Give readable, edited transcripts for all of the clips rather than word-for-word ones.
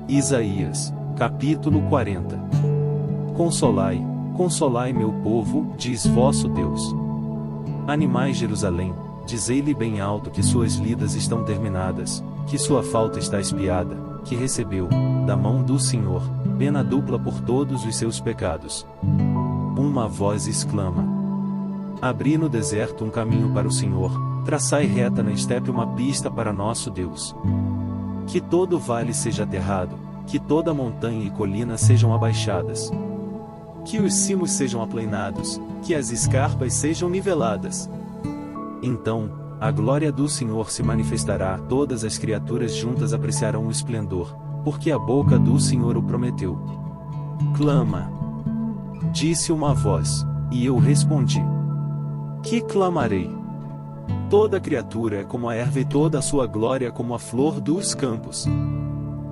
Isaías, capítulo 40. Consolai, consolai meu povo, diz vosso Deus. Animai Jerusalém, dizei-lhe bem alto que suas lidas estão terminadas, que sua falta está expiada, que recebeu, da mão do Senhor, pena dupla por todos os seus pecados. Uma voz exclama: abri no deserto um caminho para o Senhor, traçai reta na estepe uma pista para nosso Deus. Que todo vale seja aterrado, que toda montanha e colina sejam abaixadas. Que os cimos sejam aplainados, que as escarpas sejam niveladas. Então, a glória do Senhor se manifestará, todas as criaturas juntas apreciarão o esplendor, porque a boca do Senhor o prometeu. Clama. Disse uma voz, e eu respondi: que clamarei? Toda criatura é como a erva e toda a sua glória como a flor dos campos.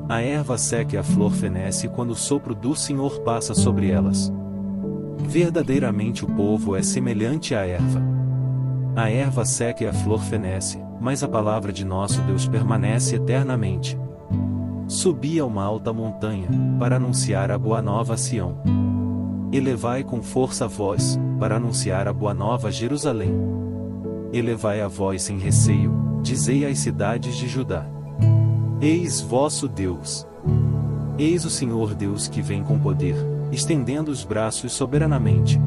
A erva seca e a flor fenece quando o sopro do Senhor passa sobre elas. Verdadeiramente o povo é semelhante à erva. A erva seca e a flor fenece, mas a palavra de nosso Deus permanece eternamente. Subi a uma alta montanha, para anunciar a boa nova a Sião. Elevai com força a voz, para anunciar a boa nova a Jerusalém. Elevai a voz sem receio, dizei às cidades de Judá: eis vosso Deus. Eis o Senhor Deus que vem com poder, estendendo os braços soberanamente.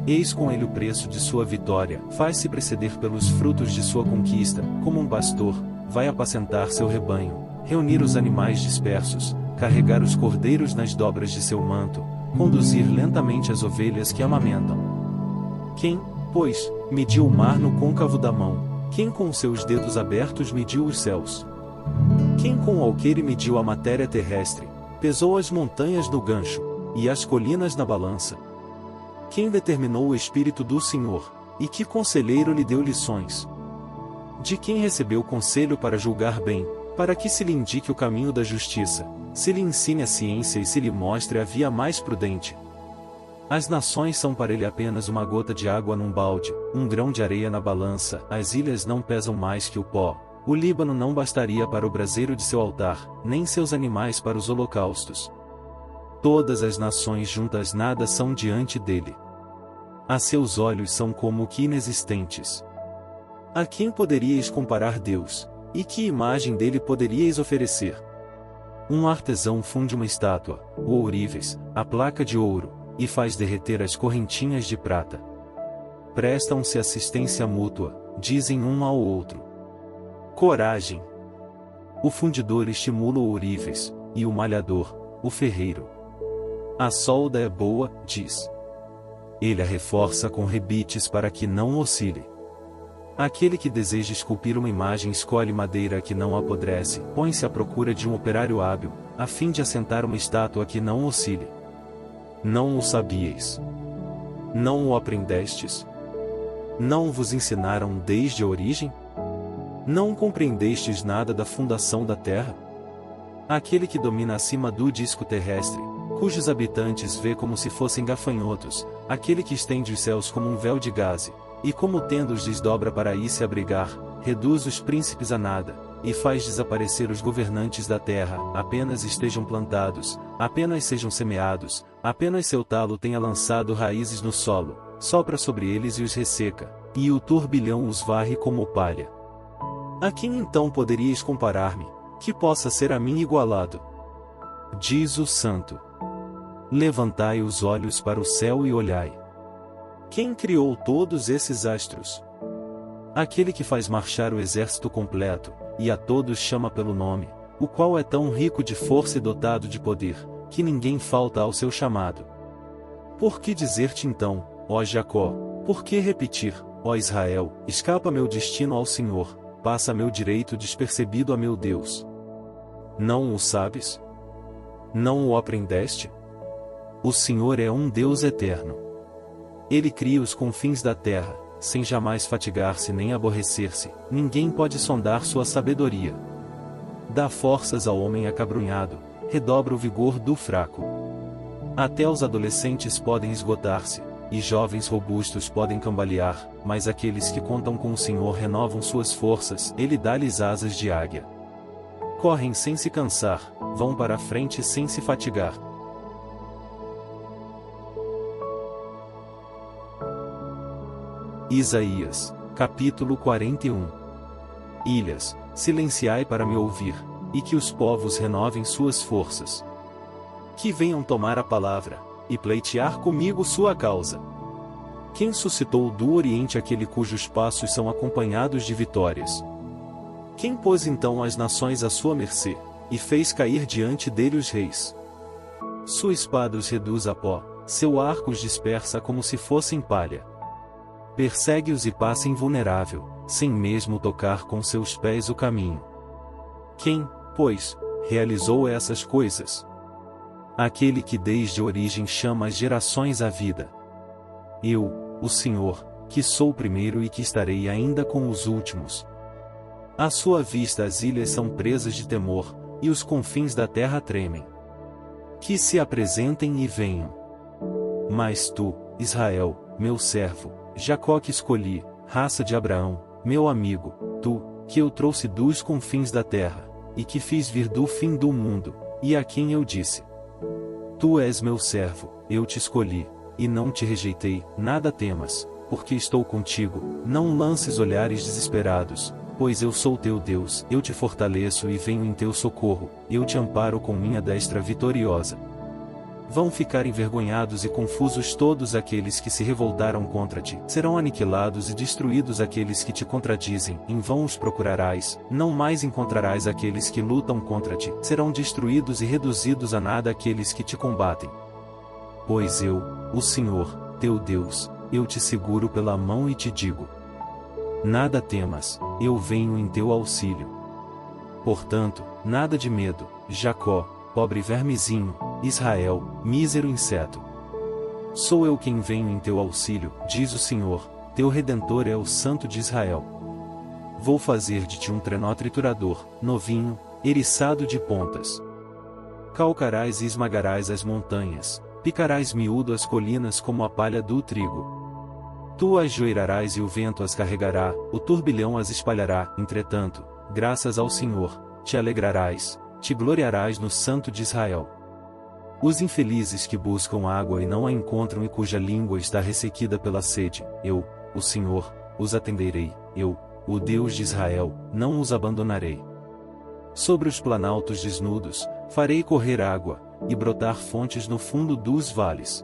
Eis com ele o preço de sua vitória, faz-se preceder pelos frutos de sua conquista, como um pastor, vai apacentar seu rebanho, reunir os animais dispersos, carregar os cordeiros nas dobras de seu manto, conduzir lentamente as ovelhas que amamentam. Quem, pois, mediu o mar no côncavo da mão? Quem com seus dedos abertos mediu os céus? Quem com o alqueire mediu a matéria terrestre, pesou as montanhas no gancho, e as colinas na balança? Quem determinou o Espírito do Senhor, e que conselheiro lhe deu lições? De quem recebeu conselho para julgar bem, para que se lhe indique o caminho da justiça, se lhe ensine a ciência e se lhe mostre a via mais prudente? As nações são para ele apenas uma gota de água num balde, um grão de areia na balança, as ilhas não pesam mais que o pó. O Líbano não bastaria para o braseiro de seu altar, nem seus animais para os holocaustos. Todas as nações juntas nada são diante dele. A seus olhos são como que inexistentes. A quem poderíeis comparar Deus? E que imagem dele poderíeis oferecer? Um artesão funde uma estátua, o ourives, a placa de ouro, e faz derreter as correntinhas de prata. Prestam-se assistência mútua, dizem um ao outro: coragem! O fundidor estimula o ourives, e o malhador, o ferreiro. A solda é boa, diz. Ele a reforça com rebites para que não oscile. Aquele que deseja esculpir uma imagem escolhe madeira que não apodrece, põe-se à procura de um operário hábil, a fim de assentar uma estátua que não oscile. Não o sabíeis? Não o aprendestes? Não vos ensinaram desde a origem? Não compreendestes nada da fundação da terra? Aquele que domina acima do disco terrestre, cujos habitantes vê como se fossem gafanhotos, aquele que estende os céus como um véu de gaze, e como tendo os desdobra para aí se abrigar, reduz os príncipes a nada, e faz desaparecer os governantes da terra, apenas estejam plantados, apenas sejam semeados, apenas seu talo tenha lançado raízes no solo, sopra sobre eles e os resseca, e o turbilhão os varre como palha. A quem então poderíeis comparar-me, que possa ser a mim igualado? Diz o Santo. Levantai os olhos para o céu e olhai. Quem criou todos esses astros? Aquele que faz marchar o exército completo, e a todos chama pelo nome, o qual é tão rico de força e dotado de poder, que ninguém falta ao seu chamado. Por que dizer-te então, ó Jacó? Por que repetir, ó Israel, escapa meu destino ao Senhor, passa meu direito despercebido a meu Deus? Não o sabes? Não o aprendeste? O Senhor é um Deus eterno. Ele cria os confins da terra, sem jamais fatigar-se nem aborrecer-se, ninguém pode sondar sua sabedoria. Dá forças ao homem acabrunhado, redobra o vigor do fraco. Até os adolescentes podem esgotar-se, e jovens robustos podem cambalear, mas aqueles que contam com o Senhor renovam suas forças, ele dá-lhes asas de águia. Correm sem se cansar, vão para a frente sem se fatigar. Isaías, capítulo 41. Ilhas, silenciai para me ouvir, e que os povos renovem suas forças. Que venham tomar a palavra, e pleitear comigo sua causa. Quem suscitou do Oriente aquele cujos passos são acompanhados de vitórias? Quem pôs então as nações à sua mercê, e fez cair diante dele os reis? Sua espada os reduz a pó, seu arco os dispersa como se fossem palha. Persegue-os e passa invulnerável, sem mesmo tocar com seus pés o caminho. Quem, pois, realizou essas coisas? Aquele que desde a origem chama as gerações à vida. Eu, o Senhor, que sou o primeiro e que estarei ainda com os últimos. À sua vista as ilhas são presas de temor, e os confins da terra tremem. Que se apresentem e venham. Mas tu, Israel, meu servo, Jacó que escolhi, raça de Abraão, meu amigo, tu, que eu trouxe dos confins da terra, e que fiz vir do fim do mundo, e a quem eu disse: Tu és meu servo, eu te escolhi, e não te rejeitei, nada temas, porque estou contigo, não lances olhares desesperados, pois eu sou teu Deus, eu te fortaleço e venho em teu socorro, eu te amparo com minha destra vitoriosa. Vão ficar envergonhados e confusos todos aqueles que se revoltaram contra ti. Serão aniquilados e destruídos aqueles que te contradizem. Em vão os procurarás, não mais encontrarás aqueles que lutam contra ti. Serão destruídos e reduzidos a nada aqueles que te combatem. Pois eu, o Senhor, teu Deus, eu te seguro pela mão e te digo: nada temas, eu venho em teu auxílio. Portanto, nada de medo, Jacó, pobre vermezinho, Israel, mísero inseto. Sou eu quem venho em teu auxílio, diz o Senhor, teu Redentor é o Santo de Israel. Vou fazer de ti um trenó triturador, novinho, eriçado de pontas. Calcarás e esmagarás as montanhas, picarás miúdo as colinas como a palha do trigo. Tu as joirarás e o vento as carregará, o turbilhão as espalhará. Entretanto, graças ao Senhor, te alegrarás, te gloriarás no Santo de Israel. Os infelizes que buscam água e não a encontram e cuja língua está ressequida pela sede, eu, o Senhor, os atenderei, eu, o Deus de Israel, não os abandonarei. Sobre os planaltos desnudos, farei correr água, e brotar fontes no fundo dos vales.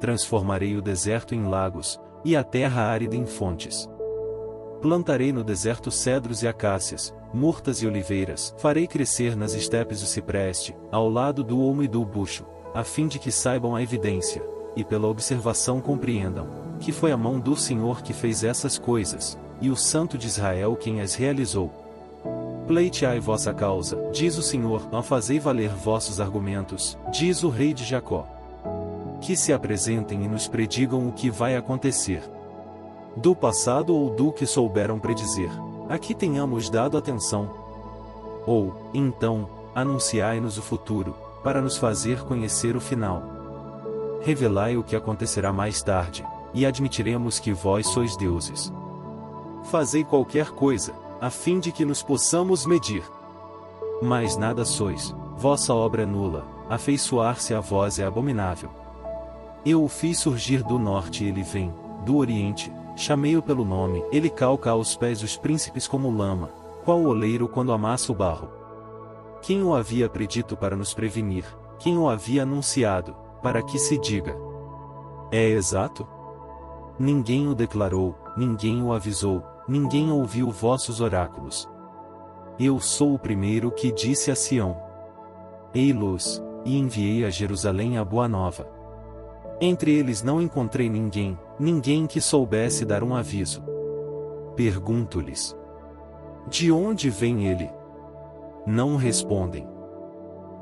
Transformarei o deserto em lagos, e a terra árida em fontes. Plantarei no deserto cedros e acácias, murtas e oliveiras. Farei crescer nas estepes o cipreste, ao lado do olmo e do bucho, a fim de que saibam a evidência, e pela observação compreendam, que foi a mão do Senhor que fez essas coisas, e o Santo de Israel quem as realizou. Pleiteai vossa causa, diz o Senhor, não fazei valer vossos argumentos, diz o Rei de Jacó. Que se apresentem e nos predigam o que vai acontecer. Do passado ou do que souberam predizer, aqui tenhamos dado atenção. Ou, então, anunciai-nos o futuro, para nos fazer conhecer o final. Revelai o que acontecerá mais tarde, e admitiremos que vós sois deuses. Fazei qualquer coisa, a fim de que nos possamos medir. Mas nada sois, vossa obra é nula, afeiçoar-se a vós é abominável. Eu o fiz surgir do norte e ele vem, do oriente. Chamei-o pelo nome, ele calca aos pés os príncipes como lama, qual o oleiro quando amassa o barro. Quem o havia predito para nos prevenir, quem o havia anunciado, para que se diga: é exato? Ninguém o declarou, ninguém o avisou, ninguém ouviu vossos oráculos. Eu sou o primeiro que disse a Sião: ei-los, e enviei a Jerusalém a boa nova. Entre eles não encontrei ninguém, ninguém que soubesse dar um aviso. Pergunto-lhes: de onde vem ele? Não respondem.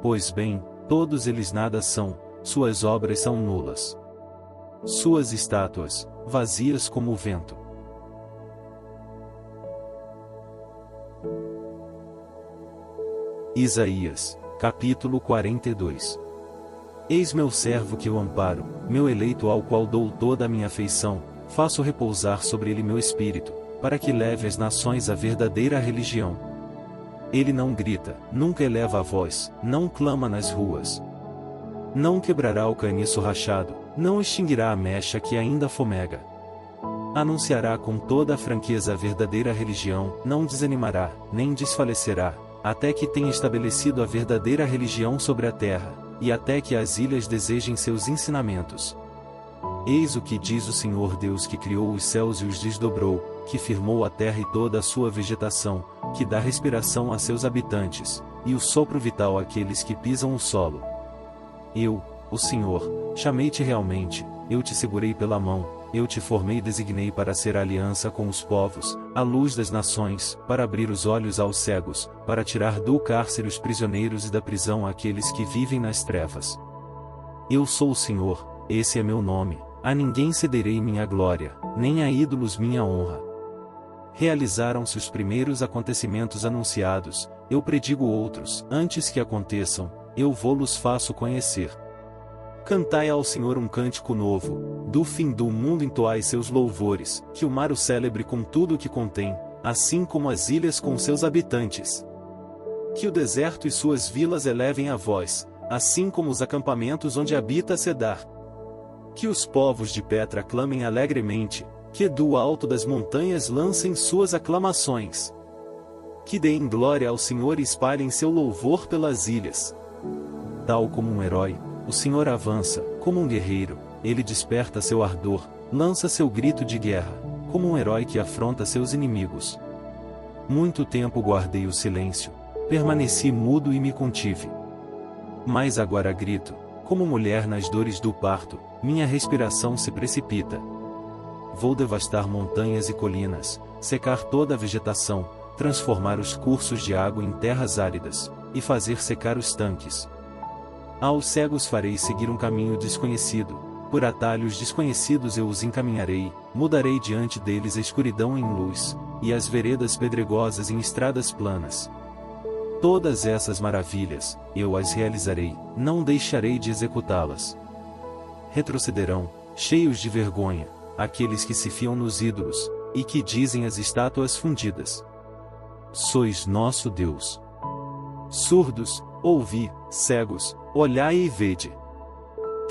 Pois bem, todos eles nada são, suas obras são nulas. Suas estátuas, vazias como o vento. Isaías, capítulo 42. Eis meu servo que eu amparo, meu eleito ao qual dou toda a minha afeição, faço repousar sobre ele meu espírito, para que leve as nações à verdadeira religião. Ele não grita, nunca eleva a voz, não clama nas ruas. Não quebrará o caniço rachado, não extinguirá a mecha que ainda fomega. Anunciará com toda a franqueza a verdadeira religião, não desanimará, nem desfalecerá, até que tenha estabelecido a verdadeira religião sobre a terra, e até que as ilhas desejem seus ensinamentos. Eis o que diz o Senhor Deus, que criou os céus e os desdobrou, que firmou a terra e toda a sua vegetação, que dá respiração a seus habitantes, e o sopro vital àqueles que pisam o solo. Eu, o Senhor, chamei-te realmente, eu te segurei pela mão, eu te formei e designei para ser aliança com os povos, a luz das nações, para abrir os olhos aos cegos, para tirar do cárcere os prisioneiros e da prisão aqueles que vivem nas trevas. Eu sou o Senhor, esse é meu nome, a ninguém cederei minha glória, nem a ídolos minha honra. Realizaram-se os primeiros acontecimentos anunciados, eu predigo outros, antes que aconteçam, eu vou-los faço conhecer. Cantai ao Senhor um cântico novo, do fim do mundo entoai seus louvores, que o mar o celebre com tudo o que contém, assim como as ilhas com seus habitantes. Que o deserto e suas vilas elevem a voz, assim como os acampamentos onde habita Cedar. Que os povos de Petra clamem alegremente, que do alto das montanhas lancem suas aclamações. Que deem glória ao Senhor e espalhem seu louvor pelas ilhas. Tal como um herói, o Senhor avança, como um guerreiro, ele desperta seu ardor, lança seu grito de guerra, como um herói que afronta seus inimigos. Muito tempo guardei o silêncio, permaneci mudo e me contive. Mas agora grito, como mulher nas dores do parto, minha respiração se precipita. Vou devastar montanhas e colinas, secar toda a vegetação, transformar os cursos de água em terras áridas, e fazer secar os tanques. Aos cegos farei seguir um caminho desconhecido, por atalhos desconhecidos eu os encaminharei, mudarei diante deles a escuridão em luz, e as veredas pedregosas em estradas planas. Todas essas maravilhas, eu as realizarei, não deixarei de executá-las. Retrocederão, cheios de vergonha, aqueles que se fiam nos ídolos, e que dizem às estátuas fundidas: sois nosso Deus. Surdos, ouvi, cegos, olhai e vede.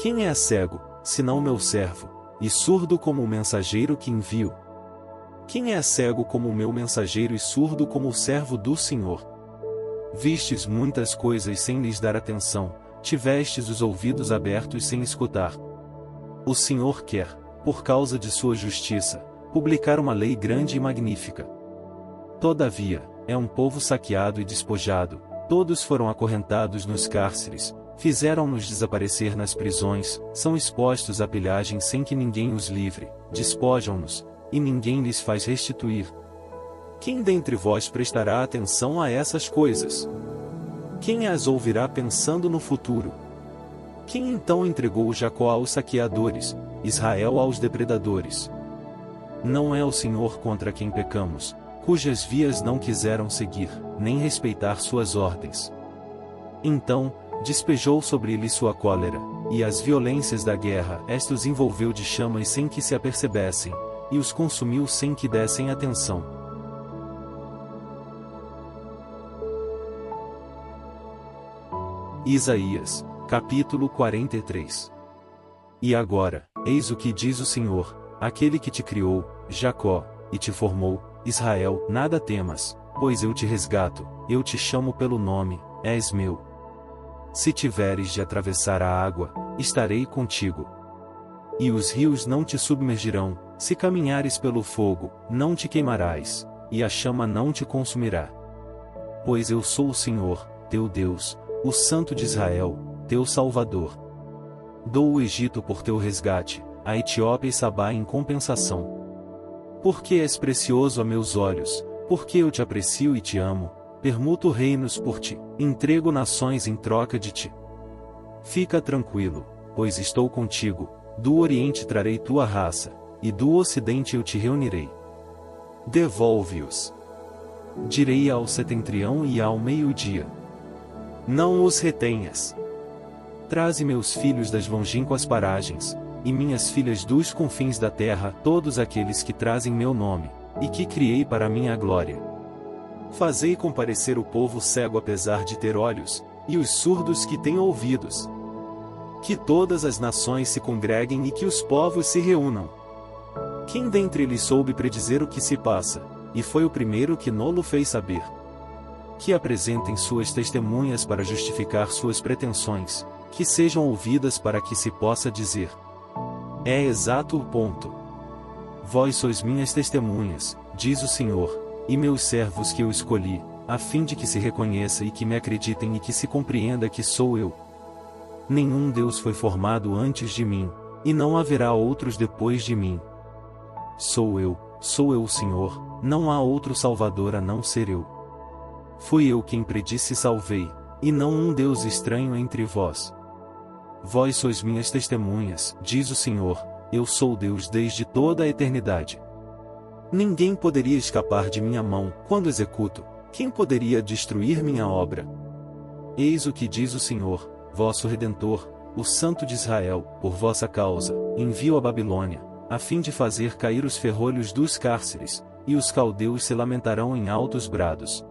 Quem é cego, senão meu servo, e surdo como o mensageiro que envio? Quem é cego como o meu mensageiro e surdo como o servo do Senhor? Vistes muitas coisas sem lhes dar atenção, tivestes os ouvidos abertos sem escutar. O Senhor quer, por causa de sua justiça, publicar uma lei grande e magnífica. Todavia, é um povo saqueado e despojado, todos foram acorrentados nos cárceres, fizeram-nos desaparecer nas prisões, são expostos à pilhagem sem que ninguém os livre, despojam-nos, e ninguém lhes faz restituir. Quem dentre vós prestará atenção a essas coisas? Quem as ouvirá pensando no futuro? Quem então entregou Jacó aos saqueadores, Israel aos depredadores? Não é o Senhor contra quem pecamos, cujas vias não quiseram seguir, nem respeitar suas ordens. Então, despejou sobre ele sua cólera, e as violências da guerra esta os envolveu de chamas sem que se apercebessem, e os consumiu sem que dessem atenção. Isaías, capítulo 43. E agora, eis o que diz o Senhor, aquele que te criou, Jacó, e te formou, Israel, nada temas, pois eu te resgato, eu te chamo pelo nome, és meu. Se tiveres de atravessar a água, estarei contigo. E os rios não te submergirão, se caminhares pelo fogo, não te queimarás, e a chama não te consumirá. Pois eu sou o Senhor, teu Deus, o Santo de Israel, teu Salvador. Dou o Egito por teu resgate, a Etiópia e Sabá em compensação. Porque és precioso a meus olhos, porque eu te aprecio e te amo, permuto reinos por ti, entrego nações em troca de ti. Fica tranquilo, pois estou contigo, do Oriente trarei tua raça, e do Ocidente eu te reunirei. Devolve-os. Direi ao setentrião e ao meio-dia: não os retenhas. Traze meus filhos das longínquas paragens, e minhas filhas dos confins da terra, todos aqueles que trazem meu nome, e que criei para minha glória. Fazei comparecer o povo cego apesar de ter olhos, e os surdos que têm ouvidos. Que todas as nações se congreguem e que os povos se reúnam. Quem dentre eles soube predizer o que se passa, e foi o primeiro que nolo fez saber? Que apresentem suas testemunhas para justificar suas pretensões, que sejam ouvidas para que se possa dizer: é exato o ponto. Vós sois minhas testemunhas, diz o Senhor, e meus servos que eu escolhi, a fim de que se reconheça e que me acreditem e que se compreenda que sou eu. Nenhum Deus foi formado antes de mim, e não haverá outros depois de mim. Sou eu o Senhor, não há outro Salvador a não ser eu. Fui eu quem predisse e salvei, e não um Deus estranho entre vós. Vós sois minhas testemunhas, diz o Senhor, eu sou Deus desde toda a eternidade. Ninguém poderia escapar de minha mão, quando executo, quem poderia destruir minha obra? Eis o que diz o Senhor, vosso Redentor, o Santo de Israel, por vossa causa, envio a Babilônia, a fim de fazer cair os ferrolhos dos cárceres, e os caldeus se lamentarão em altos brados.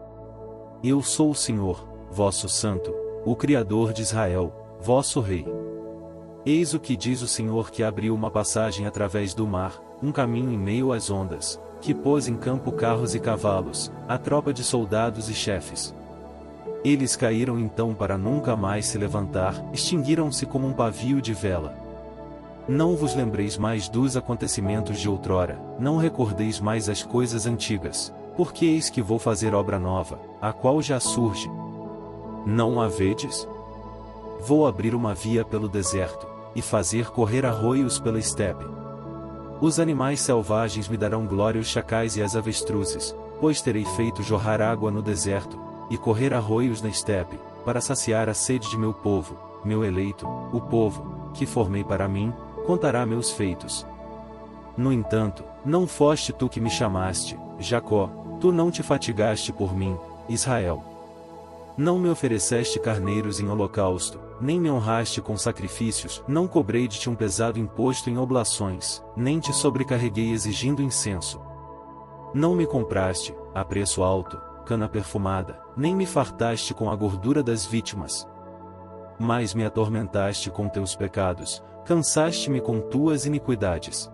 Eu sou o Senhor, vosso Santo, o Criador de Israel, vosso Rei. Eis o que diz o Senhor que abriu uma passagem através do mar, um caminho em meio às ondas, que pôs em campo carros e cavalos, a tropa de soldados e chefes. Eles caíram então para nunca mais se levantar, extinguiram-se como um pavio de vela. Não vos lembreis mais dos acontecimentos de outrora, não recordeis mais as coisas antigas, porque eis que vou fazer obra nova, a qual já surge. Não a vedes? Vou abrir uma via pelo deserto, e fazer correr arroios pela estepe. Os animais selvagens me darão glória, os chacais e as avestruzes, pois terei feito jorrar água no deserto, e correr arroios na estepe, para saciar a sede de meu povo, meu eleito, o povo, que formei para mim, contará meus feitos. No entanto, não foste tu que me chamaste, Jacó, tu não te fatigaste por mim, Israel. Não me ofereceste carneiros em holocausto, nem me honraste com sacrifícios, não cobrei de ti um pesado imposto em oblações, nem te sobrecarreguei exigindo incenso. Não me compraste, a preço alto, cana perfumada, nem me fartaste com a gordura das vítimas. Mas me atormentaste com teus pecados, cansaste-me com tuas iniquidades.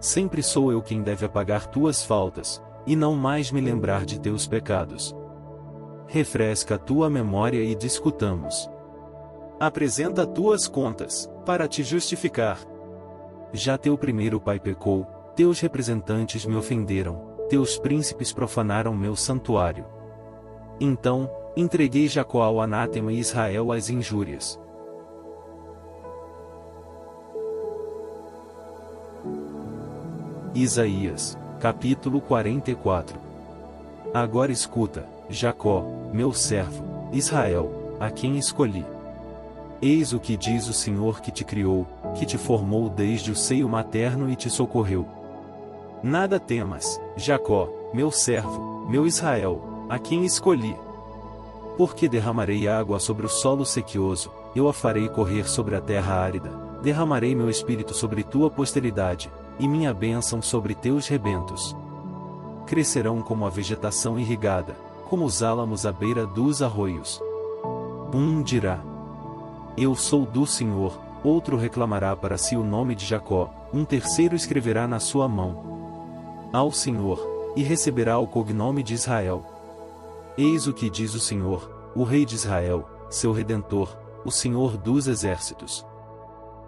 Sempre sou eu quem deve apagar tuas faltas, e não mais me lembrar de teus pecados. Refresca a tua memória e discutamos. Apresenta tuas contas, para te justificar. Já teu primeiro pai pecou, teus representantes me ofenderam, teus príncipes profanaram meu santuário. Então, entreguei Jacó ao anátema e Israel às injúrias. Isaías, capítulo 44. Agora escuta, Jacó, meu servo, Israel, a quem escolhi. Eis o que diz o Senhor que te criou, que te formou desde o seio materno e te socorreu. Nada temas, Jacó, meu servo, meu Israel, a quem escolhi. Porque derramarei água sobre o solo sequioso, eu a farei correr sobre a terra árida, derramarei meu espírito sobre tua posteridade, e minha bênção sobre teus rebentos. Crescerão como a vegetação irrigada, como os álamos à beira dos arroios. Um dirá: eu sou do Senhor, outro reclamará para si o nome de Jacó, um terceiro escreverá na sua mão ao Senhor, e receberá o cognome de Israel. Eis o que diz o Senhor, o Rei de Israel, seu Redentor, o Senhor dos exércitos.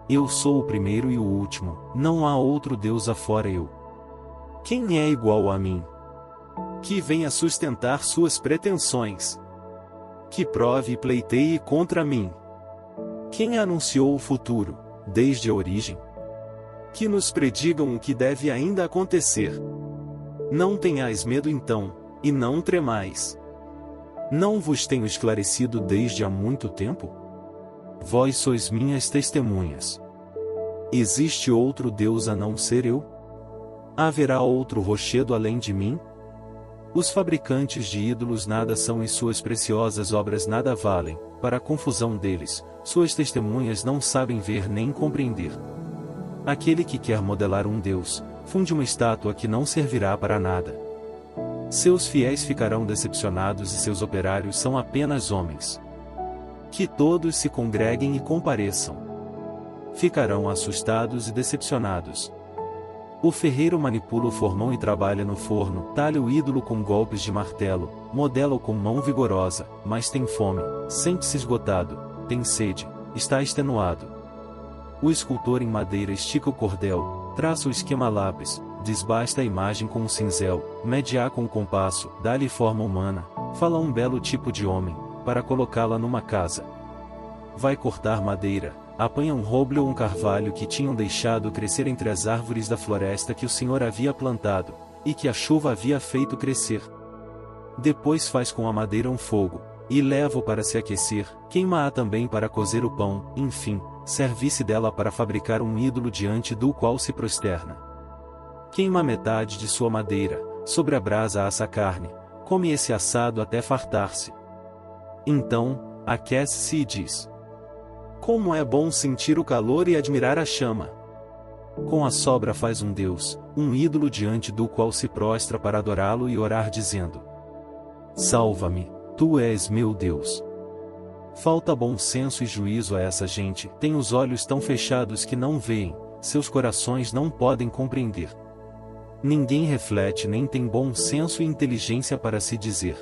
Eu sou o primeiro e o último, não há outro Deus afora eu. Quem é igual a mim? Que venha sustentar suas pretensões. Que prove e pleiteie contra mim. Quem anunciou o futuro, desde a origem? Que nos predigam o que deve ainda acontecer. Não tenhais medo então, e não tremais. Não vos tenho esclarecido desde há muito tempo? Vós sois minhas testemunhas. Existe outro Deus a não ser eu? Haverá outro rochedo além de mim? Os fabricantes de ídolos nada são e suas preciosas obras nada valem, para a confusão deles, suas testemunhas não sabem ver nem compreender. Aquele que quer modelar um Deus, funde uma estátua que não servirá para nada. Seus fiéis ficarão decepcionados e seus operários são apenas homens. Que todos se congreguem e compareçam. Ficarão assustados e decepcionados. O ferreiro manipula o formão e trabalha no forno, talha o ídolo com golpes de martelo, modela-o com mão vigorosa, mas tem fome, sente-se esgotado, tem sede, está extenuado. O escultor em madeira estica o cordel, traça o esquema a lápis, desbasta a imagem com um cinzel, mede a com um compasso, dá-lhe forma humana, fala um belo tipo de homem, para colocá-la numa casa. Vai cortar madeira, apanha um roble ou um carvalho que tinham deixado crescer entre as árvores da floresta que o Senhor havia plantado, e que a chuva havia feito crescer. Depois faz com a madeira um fogo, e leva-o para se aquecer, queima-a também para cozer o pão, enfim, serve-se dela para fabricar um ídolo diante do qual se prosterna. Queima metade de sua madeira, sobre a brasa assa a carne, come esse assado até fartar-se. Então, aquece-se e diz: como é bom sentir o calor e admirar a chama! Com a sobra faz um Deus, um ídolo diante do qual se prostra para adorá-lo e orar dizendo: salva-me, tu és meu Deus. Falta bom senso e juízo a essa gente, tem os olhos tão fechados que não veem, seus corações não podem compreender. Ninguém reflete nem tem bom senso e inteligência para se dizer: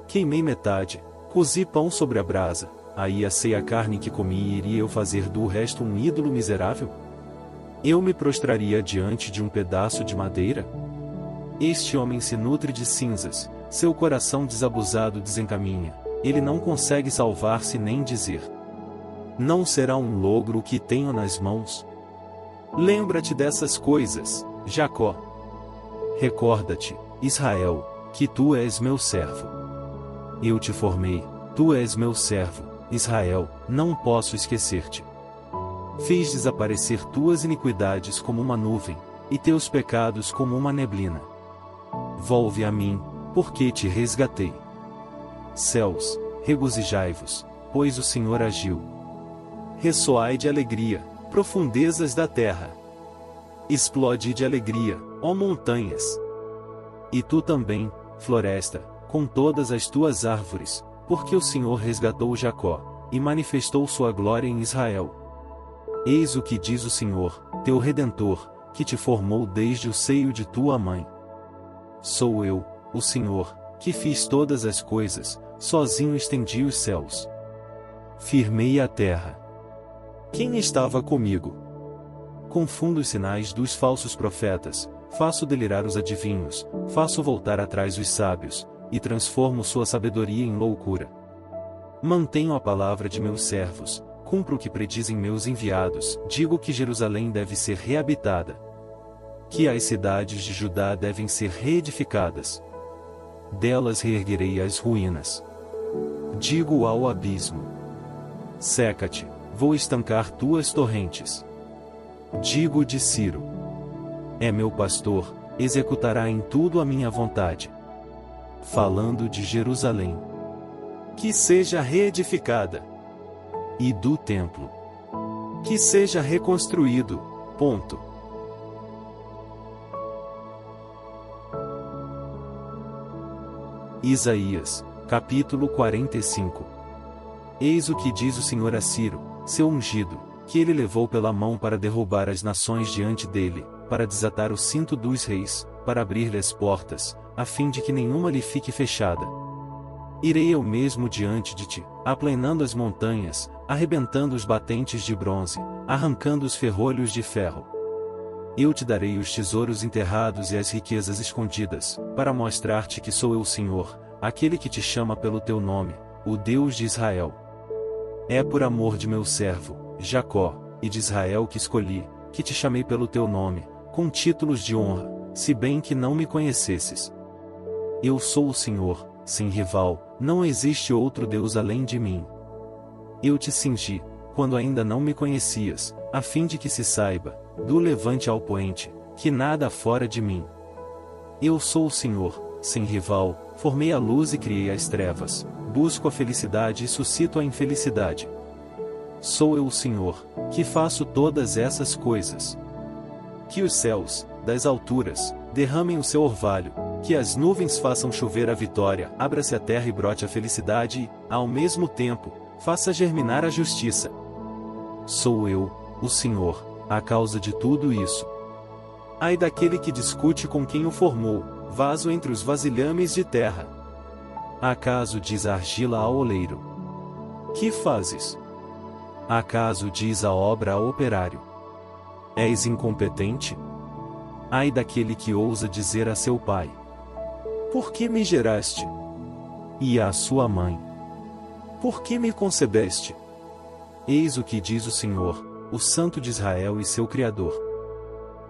queimei metade, cozi pão sobre a brasa, aí assei a carne que comi e iria eu fazer do resto um ídolo miserável? Eu me prostraria diante de um pedaço de madeira? Este homem se nutre de cinzas, seu coração desabusado desencaminha, ele não consegue salvar-se nem dizer: não será um logro o que tenho nas mãos? Lembra-te dessas coisas, Jacó. Recorda-te, Israel, que tu és meu servo. Eu te formei, tu és meu servo, Israel, não posso esquecer-te. Fiz desaparecer tuas iniquidades como uma nuvem, e teus pecados como uma neblina. Volve a mim, porque te resgatei. Céus, regozijai-vos, pois o Senhor agiu. Ressoai de alegria, profundezas da terra. Explode de alegria, ó montanhas. E tu também, floresta, com todas as tuas árvores, porque o Senhor resgatou Jacó, e manifestou sua glória em Israel. Eis o que diz o Senhor, teu Redentor, que te formou desde o seio de tua mãe. Sou eu, o Senhor, que fiz todas as coisas, sozinho estendi os céus. Firmei a terra. Quem estava comigo? Confundo os sinais dos falsos profetas, faço delirar os adivinhos, faço voltar atrás os sábios, e transformo sua sabedoria em loucura. Mantenho a palavra de meus servos, cumpro o que predizem meus enviados, digo que Jerusalém deve ser reabitada, que as cidades de Judá devem ser reedificadas. Delas reerguerei as ruínas. Digo ao abismo: seca-te, vou estancar tuas torrentes. Digo de Ciro: é meu pastor, executará em tudo a minha vontade. Falando de Jerusalém: que seja reedificada. E do templo: que seja reconstruído. Ponto. Isaías, capítulo 45. Eis o que diz o Senhor a Ciro, seu ungido, que ele levou pela mão para derrubar as nações diante dele, para desatar o cinto dos reis, para abrir-lhe as portas, a fim de que nenhuma lhe fique fechada. Irei eu mesmo diante de ti, aplanando as montanhas, arrebentando os batentes de bronze, arrancando os ferrolhos de ferro. Eu te darei os tesouros enterrados e as riquezas escondidas, para mostrar-te que sou eu o Senhor, aquele que te chama pelo teu nome, o Deus de Israel. É por amor de meu servo, Jacó, e de Israel que escolhi, que te chamei pelo teu nome, com títulos de honra, se bem que não me conhecesses. Eu sou o Senhor, sem rival, não existe outro Deus além de mim. Eu te cingi, quando ainda não me conhecias, a fim de que se saiba, do levante ao poente, que nada há fora de mim. Eu sou o Senhor, sem rival, formei a luz e criei as trevas, busco a felicidade e suscito a infelicidade. Sou eu o Senhor, que faço todas essas coisas. Que os céus, das alturas, derramem o seu orvalho, Que as nuvens façam chover a vitória, abra-se a terra e brote a felicidade e, ao mesmo tempo, faça germinar a justiça. Sou eu, o Senhor, a causa de tudo isso. Ai daquele que discute com quem o formou, vaso entre os vasilhames de terra. Acaso diz a argila ao oleiro: que fazes? Acaso diz a obra ao operário: és incompetente? Ai daquele que ousa dizer a seu pai: por que me geraste? E à sua mãe: por que me concebeste? Eis o que diz o Senhor, o Santo de Israel e seu Criador.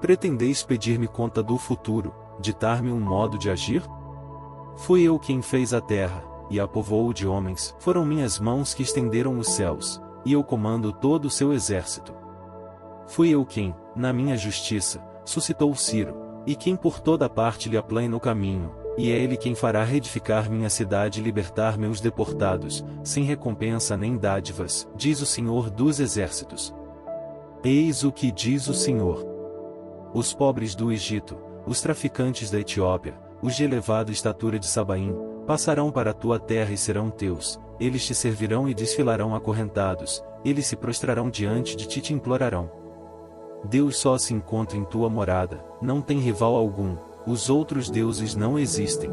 Pretendeis pedir-me conta do futuro, ditar-me um modo de agir? Fui eu quem fez a terra, e a povoou de homens, foram minhas mãos que estenderam os céus, e eu comando todo o seu exército. Fui eu quem, na minha justiça, suscitou Ciro, e quem por toda parte lhe aplana o caminho, e é ele quem fará reedificar minha cidade e libertar meus deportados, sem recompensa nem dádivas, diz o Senhor dos Exércitos. Eis o que diz o Senhor. Os pobres do Egito, os traficantes da Etiópia, os de elevada estatura de Sabaim, passarão para a tua terra e serão teus, eles te servirão e desfilarão acorrentados, eles se prostrarão diante de ti e te implorarão. Deus só se encontra em tua morada, não tem rival algum, os outros deuses não existem.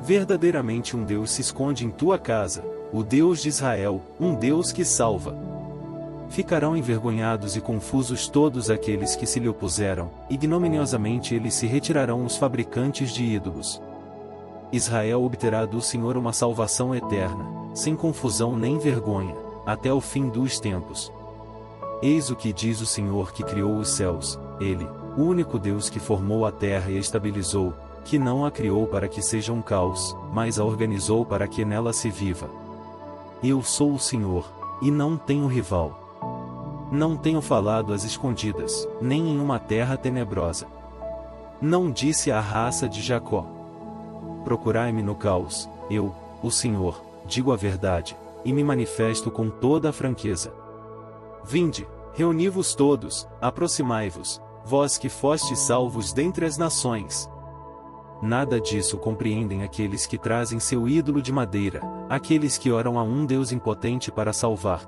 Verdadeiramente um Deus se esconde em tua casa, o Deus de Israel, um Deus que salva. Ficarão envergonhados e confusos todos aqueles que se lhe opuseram, ignominiosamente eles se retirarão os fabricantes de ídolos. Israel obterá do Senhor uma salvação eterna, sem confusão nem vergonha, até o fim dos tempos. Eis o que diz o Senhor que criou os céus, Ele, o único Deus que formou a terra e a estabilizou, que não a criou para que seja um caos, mas a organizou para que nela se viva. Eu sou o Senhor, e não tenho rival. Não tenho falado às escondidas, nem em uma terra tenebrosa. Não disse à raça de Jacó: procurai-me no caos, eu, o Senhor, digo a verdade, e me manifesto com toda a franqueza. Vinde, reuni-vos todos, aproximai-vos, vós que fostes salvos dentre as nações. Nada disso compreendem aqueles que trazem seu ídolo de madeira, aqueles que oram a um Deus impotente para salvar.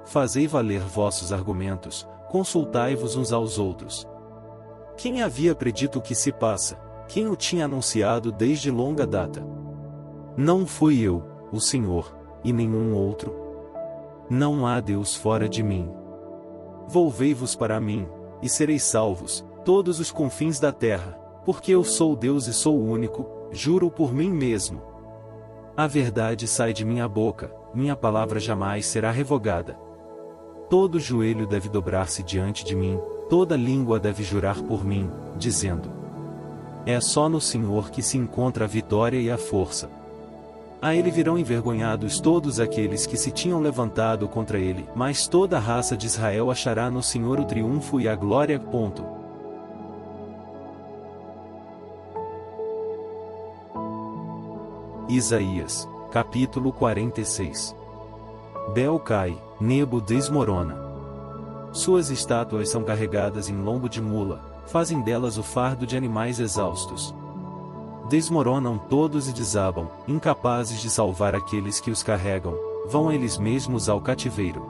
Fazei valer vossos argumentos, consultai-vos uns aos outros. Quem havia predito o que se passa? Quem o tinha anunciado desde longa data? Não fui eu, o Senhor, e nenhum outro. Não há Deus fora de mim. Volvei-vos para mim, e sereis salvos, todos os confins da terra, porque eu sou Deus e sou o único, juro por mim mesmo. A verdade sai de minha boca, minha palavra jamais será revogada. Todo joelho deve dobrar-se diante de mim, toda língua deve jurar por mim, dizendo: é só no Senhor que se encontra a vitória e a força. A ele virão envergonhados todos aqueles que se tinham levantado contra ele, mas toda a raça de Israel achará no Senhor o triunfo e a glória. Isaías, capítulo 46. Bel cai, Nebo desmorona. Suas estátuas são carregadas em lombo de mula, fazem delas o fardo de animais exaustos. Desmoronam todos e desabam, incapazes de salvar aqueles que os carregam, vão eles mesmos ao cativeiro.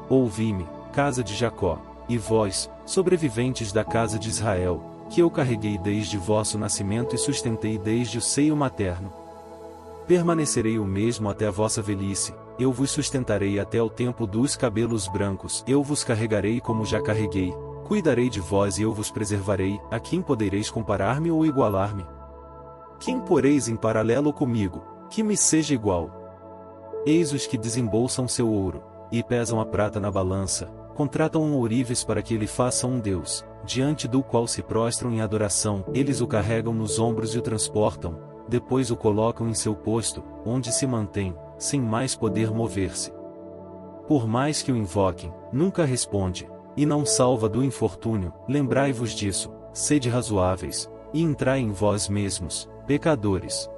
Ouvi-me, casa de Jacó, e vós, sobreviventes da casa de Israel, que eu carreguei desde vosso nascimento e sustentei desde o seio materno. Permanecerei o mesmo até a vossa velhice, eu vos sustentarei até o tempo dos cabelos brancos, eu vos carregarei como já carreguei, cuidarei de vós e eu vos preservarei, a quem podereis comparar-me ou igualar-me? Quem poreis em paralelo comigo, que me seja igual? Eis os que desembolsam seu ouro, e pesam a prata na balança, contratam um ourives para que ele faça um deus, diante do qual se prostram em adoração, eles o carregam nos ombros e o transportam, depois o colocam em seu posto, onde se mantém, sem mais poder mover-se. Por mais que o invoquem, nunca responde, e não salva do infortúnio, lembrai-vos disso, sede razoáveis, e entrai em vós mesmos, pecadores.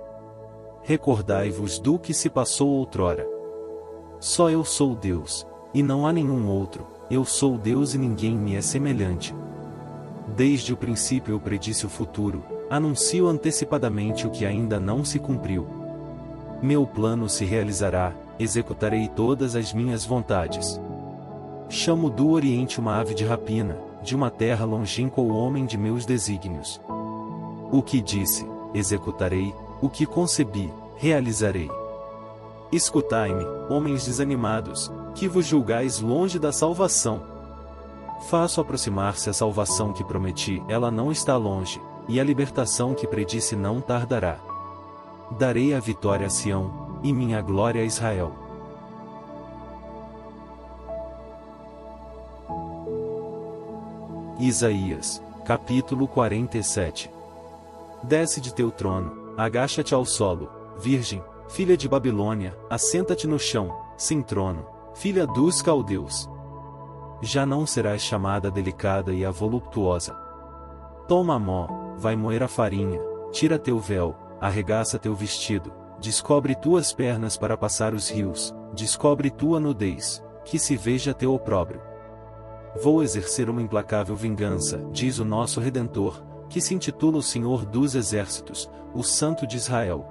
Recordai-vos do que se passou outrora. Só eu sou Deus, e não há nenhum outro, eu sou Deus e ninguém me é semelhante. Desde o princípio eu predisse o futuro, anuncio antecipadamente o que ainda não se cumpriu. Meu plano se realizará, executarei todas as minhas vontades. Chamo do Oriente uma ave de rapina, de uma terra longínqua o homem de meus desígnios. O que disse, executarei, o que concebi, realizarei. Escutai-me, homens desanimados, que vos julgais longe da salvação. Faço aproximar-se a salvação que prometi, ela não está longe, e a libertação que predisse não tardará. Darei a vitória a Sião, e minha glória a Israel. Isaías, capítulo 47. Desce de teu trono, agacha-te ao solo, virgem, filha de Babilônia, assenta-te no chão, sem trono, filha dos caldeus. Já não serás chamada delicada e a voluptuosa. Toma a mó, vai moer a farinha, tira teu véu, arregaça teu vestido, descobre tuas pernas para passar os rios, descobre tua nudez, que se veja teu opróbrio. Vou exercer uma implacável vingança, diz o nosso Redentor, que se intitula o Senhor dos Exércitos, o Santo de Israel.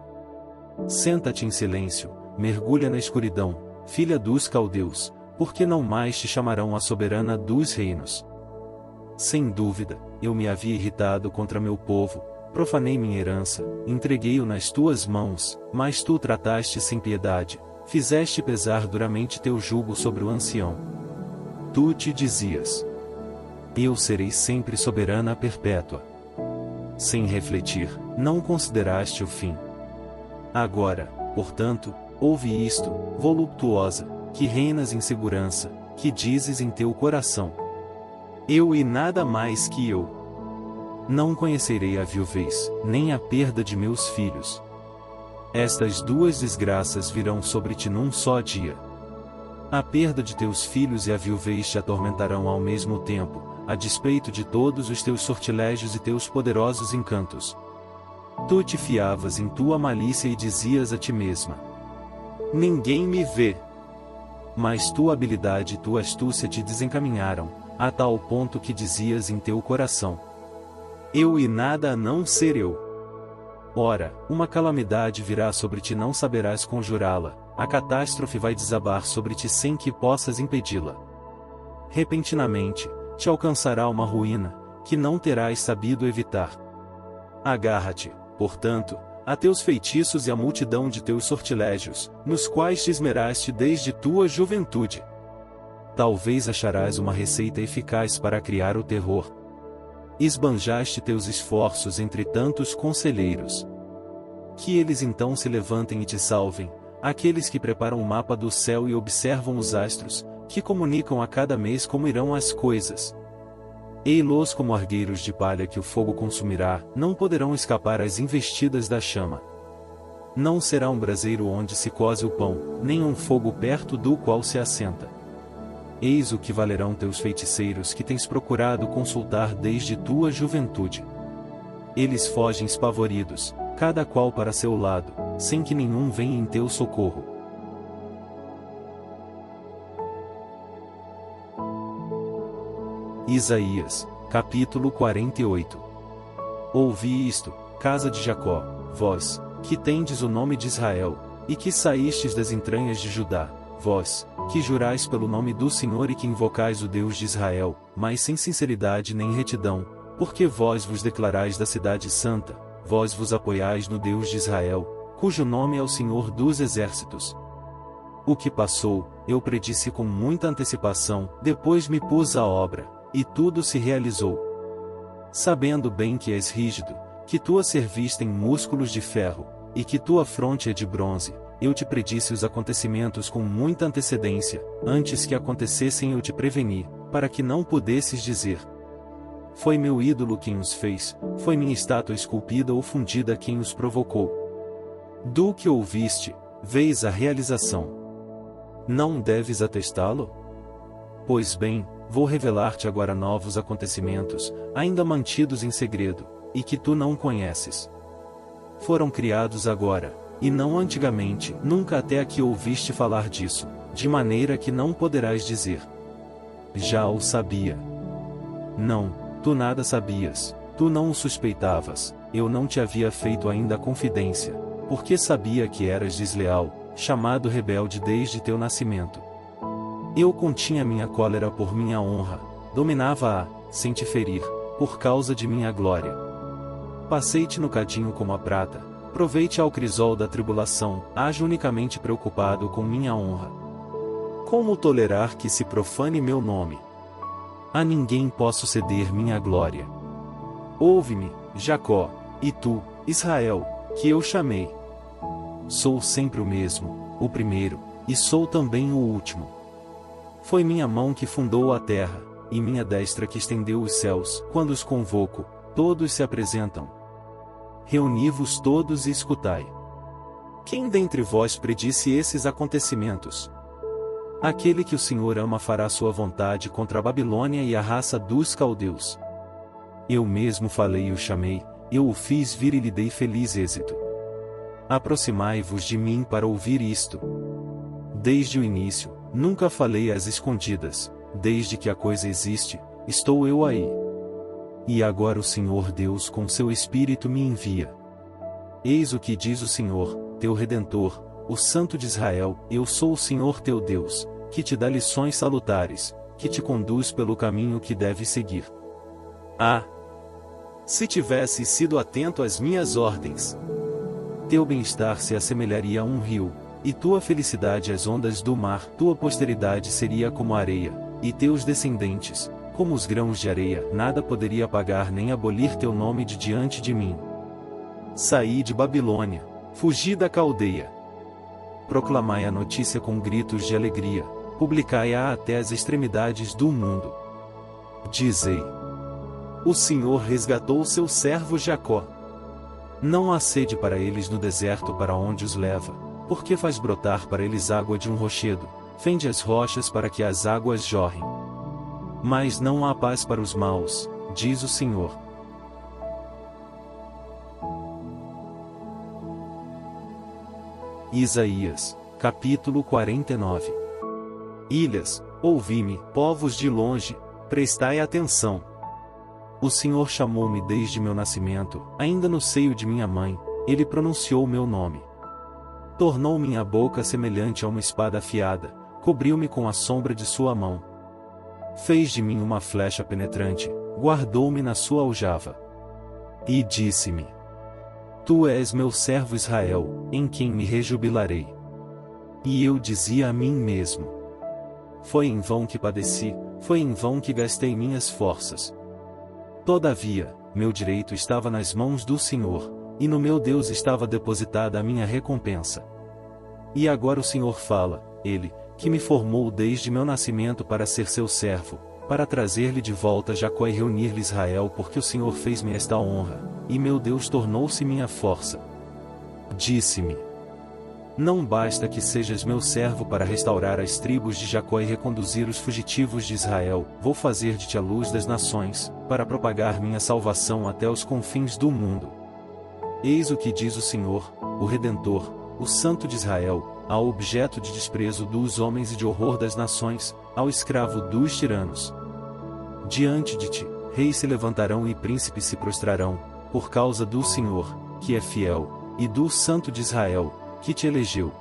Senta-te em silêncio, mergulha na escuridão, filha dos caldeus, porque não mais te chamarão a soberana dos reinos. Sem dúvida, eu me havia irritado contra meu povo, profanei minha herança, entreguei-o nas tuas mãos, mas tu o trataste sem piedade, fizeste pesar duramente teu jugo sobre o ancião. Tu te dizias: eu serei sempre soberana perpétua. Sem refletir, não consideraste o fim. Agora, portanto, ouve isto, voluptuosa, que reinas em segurança, que dizes em teu coração: eu e nada mais que eu. Não conhecerei a viuvez, nem a perda de meus filhos. Estas duas desgraças virão sobre ti num só dia. A perda de teus filhos e a viuvez te atormentarão ao mesmo tempo, a despeito de todos os teus sortilégios e teus poderosos encantos. Tu te fiavas em tua malícia e dizias a ti mesma: ninguém me vê. Mas tua habilidade e tua astúcia te desencaminharam, a tal ponto que dizias em teu coração: eu e nada a não ser eu. Ora, uma calamidade virá sobre ti, não saberás conjurá-la, a catástrofe vai desabar sobre ti sem que possas impedi-la. Repentinamente, te alcançará uma ruína, que não terás sabido evitar. Agarra-te, portanto, a teus feitiços e a multidão de teus sortilégios, nos quais te esmeraste desde tua juventude. Talvez acharás uma receita eficaz para criar o terror. Esbanjaste teus esforços entre tantos conselheiros. Que eles então se levantem e te salvem, aqueles que preparam o mapa do céu e observam os astros, que comunicam a cada mês como irão as coisas. Ei-los como argueiros de palha que o fogo consumirá, não poderão escapar às investidas da chama. Não será um braseiro onde se coze o pão, nem um fogo perto do qual se assenta. Eis o que valerão teus feiticeiros que tens procurado consultar desde tua juventude. Eles fogem espavoridos, cada qual para seu lado, sem que nenhum venha em teu socorro. Isaías, capítulo 48. Ouvi isto, casa de Jacó, vós, que tendes o nome de Israel, e que saístes das entranhas de Judá, vós, que jurais pelo nome do Senhor e que invocais o Deus de Israel, mas sem sinceridade nem retidão, porque vós vos declarais da cidade santa, vós vos apoiais no Deus de Israel, cujo nome é o Senhor dos Exércitos. O que passou, eu predisse com muita antecipação, depois me pus à obra, e tudo se realizou. Sabendo bem que és rígido, que tua cerviz tem músculos de ferro, e que tua fronte é de bronze, eu te predisse os acontecimentos com muita antecedência, antes que acontecessem eu te preveni, para que não pudesses dizer: foi meu ídolo quem os fez, foi minha estátua esculpida ou fundida quem os provocou. Do que ouviste, vês a realização. Não deves atestá-lo? Pois bem, vou revelar-te agora novos acontecimentos, ainda mantidos em segredo, e que tu não conheces. Foram criados agora, e não antigamente, nunca até aqui ouviste falar disso, de maneira que não poderás dizer: já o sabia. Não, tu nada sabias, tu não o suspeitavas, eu não te havia feito ainda confidência, porque sabia que eras desleal, chamado rebelde desde teu nascimento. Eu continha minha cólera por minha honra, dominava-a, sem te ferir, por causa de minha glória. Passei-te no cadinho como a prata, provei-te ao crisol da tribulação, age unicamente preocupado com minha honra. Como tolerar que se profane meu nome? A ninguém posso ceder minha glória. Ouve-me, Jacó, e tu, Israel, que eu chamei. Sou sempre o mesmo, o primeiro, e sou também o último. Foi minha mão que fundou a terra, e minha destra que estendeu os céus. Quando os convoco, todos se apresentam. Reuni-vos todos e escutai. Quem dentre vós predisse esses acontecimentos? Aquele que o Senhor ama fará sua vontade contra a Babilônia e a raça dos caldeus. Eu mesmo falei e o chamei, eu o fiz vir e lhe dei feliz êxito. Aproximai-vos de mim para ouvir isto. Desde o início, nunca falei às escondidas, desde que a coisa existe, estou eu aí. E agora o Senhor Deus com seu Espírito me envia. Eis o que diz o Senhor, teu Redentor, o Santo de Israel: eu sou o Senhor teu Deus, que te dá lições salutares, que te conduz pelo caminho que deves seguir. Ah! Se tivesses sido atento às minhas ordens, teu bem-estar se assemelharia a um rio, e tua felicidade às ondas do mar. Tua posteridade seria como a areia, e teus descendentes, como os grãos de areia. Nada poderia apagar nem abolir teu nome de diante de mim. Saí de Babilônia, fugi da Caldeia. Proclamai a notícia com gritos de alegria, publicai-a até as extremidades do mundo. Dizei: o Senhor resgatou seu servo Jacó. Não há sede para eles no deserto para onde os leva, porque faz brotar para eles água de um rochedo, fende as rochas para que as águas jorrem. Mas não há paz para os maus, diz o Senhor. Isaías, capítulo 49. Ilhas, ouvi-me, povos de longe, prestai atenção. O Senhor chamou-me desde meu nascimento, ainda no seio de minha mãe, Ele pronunciou meu nome. Tornou minha boca semelhante a uma espada afiada, cobriu-me com a sombra de sua mão. Fez de mim uma flecha penetrante, guardou-me na sua aljava. E disse-me: tu és meu servo Israel, em quem me rejubilarei. E eu dizia a mim mesmo: foi em vão que padeci, foi em vão que gastei minhas forças. Todavia, meu direito estava nas mãos do Senhor, e no meu Deus estava depositada a minha recompensa. E agora o Senhor fala, Ele, que me formou desde meu nascimento para ser seu servo, para trazer-lhe de volta Jacó e reunir-lhe Israel, porque o Senhor fez-me esta honra, e meu Deus tornou-se minha força. Disse-me: não basta que sejas meu servo para restaurar as tribos de Jacó e reconduzir os fugitivos de Israel, vou fazer de ti a luz das nações, para propagar minha salvação até os confins do mundo. Eis o que diz o Senhor, o Redentor, o Santo de Israel, ao objeto de desprezo dos homens e de horror das nações, ao escravo dos tiranos. Diante de ti, reis se levantarão e príncipes se prostrarão, por causa do Senhor, que é fiel, e do Santo de Israel, que te elegeu.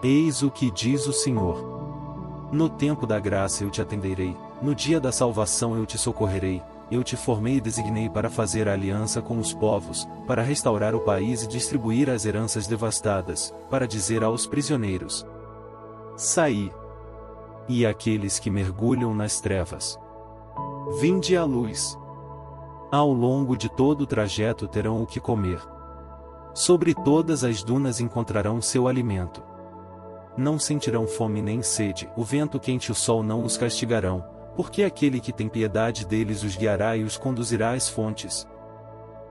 Eis o que diz o Senhor: no tempo da graça eu te atenderei, no dia da salvação eu te socorrerei, eu te formei e designei para fazer a aliança com os povos, para restaurar o país e distribuir as heranças devastadas, para dizer aos prisioneiros: saí. E àqueles que mergulham nas trevas: vinde à luz. Ao longo de todo o trajeto terão o que comer. Sobre todas as dunas encontrarão seu alimento. Não sentirão fome nem sede, o vento quente e o sol não os castigarão, porque aquele que tem piedade deles os guiará e os conduzirá às fontes.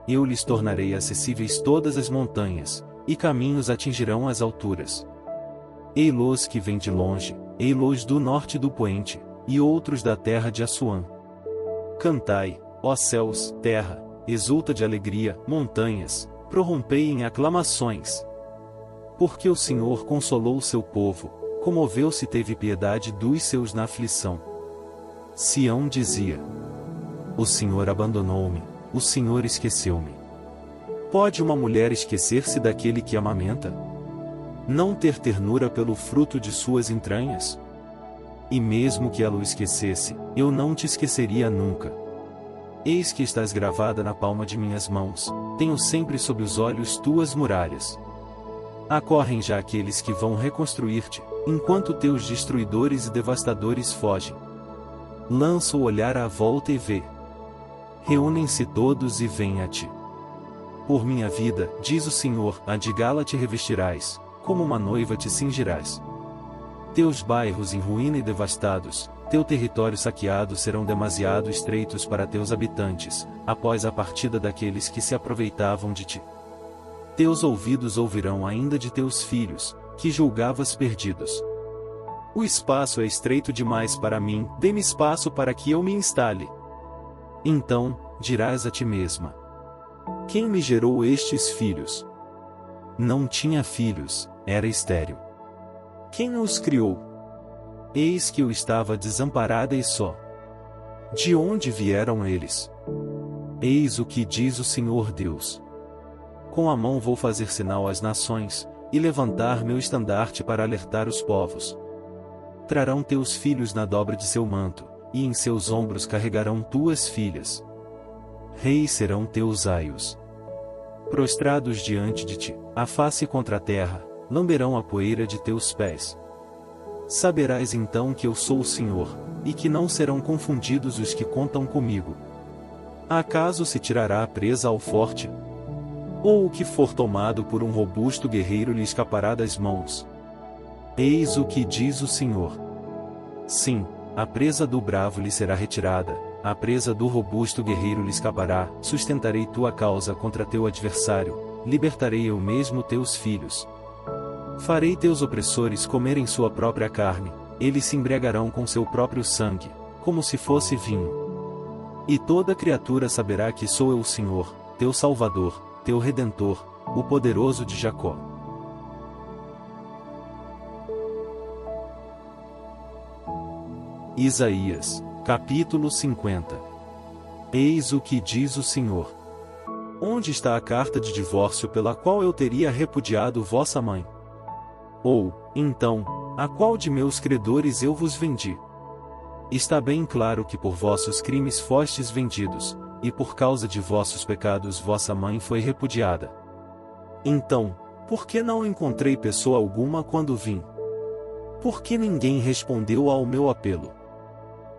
Eu lhes tornarei acessíveis todas as montanhas, e caminhos atingirão as alturas. Ei-los que vêm de longe, ei-los do norte do poente, e outros da terra de Assuã. Cantai, ó céus, terra, exulta de alegria, montanhas, prorrompei em aclamações. Porque o Senhor consolou o seu povo, comoveu-se e teve piedade dos seus na aflição. Sião dizia: o Senhor abandonou-me, o Senhor esqueceu-me. Pode uma mulher esquecer-se daquele que amamenta? Não ter ternura pelo fruto de suas entranhas? E mesmo que ela o esquecesse, eu não te esqueceria nunca. Eis que estás gravada na palma de minhas mãos, tenho sempre sob os olhos tuas muralhas. Acorrem já aqueles que vão reconstruir-te, enquanto teus destruidores e devastadores fogem. Lança o olhar à volta e vê. Reúnem-se todos e vêm a ti. Por minha vida, diz o Senhor, a de gala te revestirás, como uma noiva te cingirás. Teus bairros em ruína e devastados, teu território saqueado serão demasiado estreitos para teus habitantes, após a partida daqueles que se aproveitavam de ti. Teus ouvidos ouvirão ainda de teus filhos, que julgavas perdidos. O espaço é estreito demais para mim, dê-me espaço para que eu me instale. Então, dirás a ti mesma: quem me gerou estes filhos? Não tinha filhos, era estéril. Quem os criou? Eis que eu estava desamparada e só. De onde vieram eles? Eis o que diz o Senhor Deus. Com a mão vou fazer sinal às nações, e levantar meu estandarte para alertar os povos. Trarão teus filhos na dobra de seu manto, e em seus ombros carregarão tuas filhas. Reis serão teus aios. Prostrados diante de ti, a face contra a terra, lamberão a poeira de teus pés. Saberás então que eu sou o Senhor, e que não serão confundidos os que contam comigo. Acaso se tirará a presa ao forte? Ou o que for tomado por um robusto guerreiro lhe escapará das mãos? Eis o que diz o Senhor. Sim, a presa do bravo lhe será retirada, a presa do robusto guerreiro lhe escapará, sustentarei tua causa contra teu adversário, libertarei eu mesmo teus filhos. Farei teus opressores comerem sua própria carne, eles se embriagarão com seu próprio sangue, como se fosse vinho. E toda criatura saberá que sou eu o Senhor, teu Salvador, teu Redentor, o poderoso de Jacó. Isaías, capítulo 50. Eis o que diz o Senhor. Onde está a carta de divórcio pela qual eu teria repudiado vossa mãe? Ou, então, a qual de meus credores eu vos vendi? Está bem claro que por vossos crimes fostes vendidos, e por causa de vossos pecados vossa mãe foi repudiada. Então, por que não encontrei pessoa alguma quando vim? Por que ninguém respondeu ao meu apelo?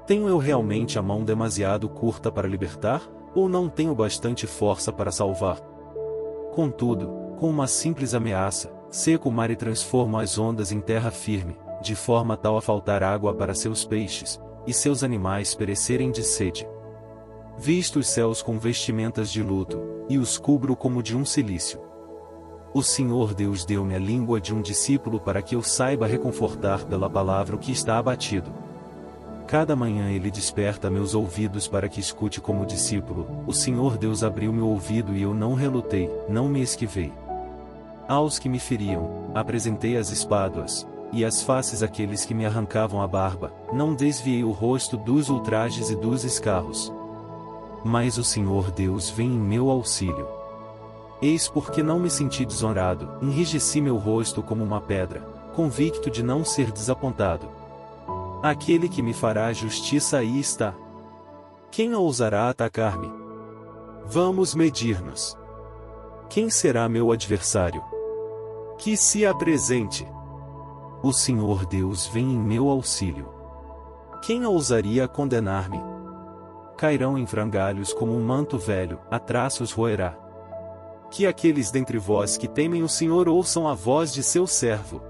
Tenho eu realmente a mão demasiado curta para libertar, ou não tenho bastante força para salvar? Contudo, com uma simples ameaça, seco o mar e transformo as ondas em terra firme, de forma tal a faltar água para seus peixes, e seus animais perecerem de sede. Visto os céus com vestimentas de luto, e os cubro como de um cilício. O Senhor Deus deu-me a língua de um discípulo para que eu saiba reconfortar pela palavra o que está abatido. Cada manhã ele desperta meus ouvidos para que escute como discípulo. O Senhor Deus abriu meu ouvido e eu não relutei, não me esquivei. Aos que me feriam, apresentei as espáduas, e as faces àqueles que me arrancavam a barba, não desviei o rosto dos ultrajes e dos escarros. Mas o Senhor Deus vem em meu auxílio. Eis porque não me senti desonrado, enrijeci meu rosto como uma pedra, convicto de não ser desapontado. Aquele que me fará justiça aí está. Quem ousará atacar-me? Vamos medir-nos. Quem será meu adversário? Que se apresente. O Senhor Deus vem em meu auxílio. Quem ousaria condenar-me? Cairão em frangalhos como um manto velho, a traços roerá. Que aqueles dentre vós que temem o Senhor ouçam a voz de seu servo.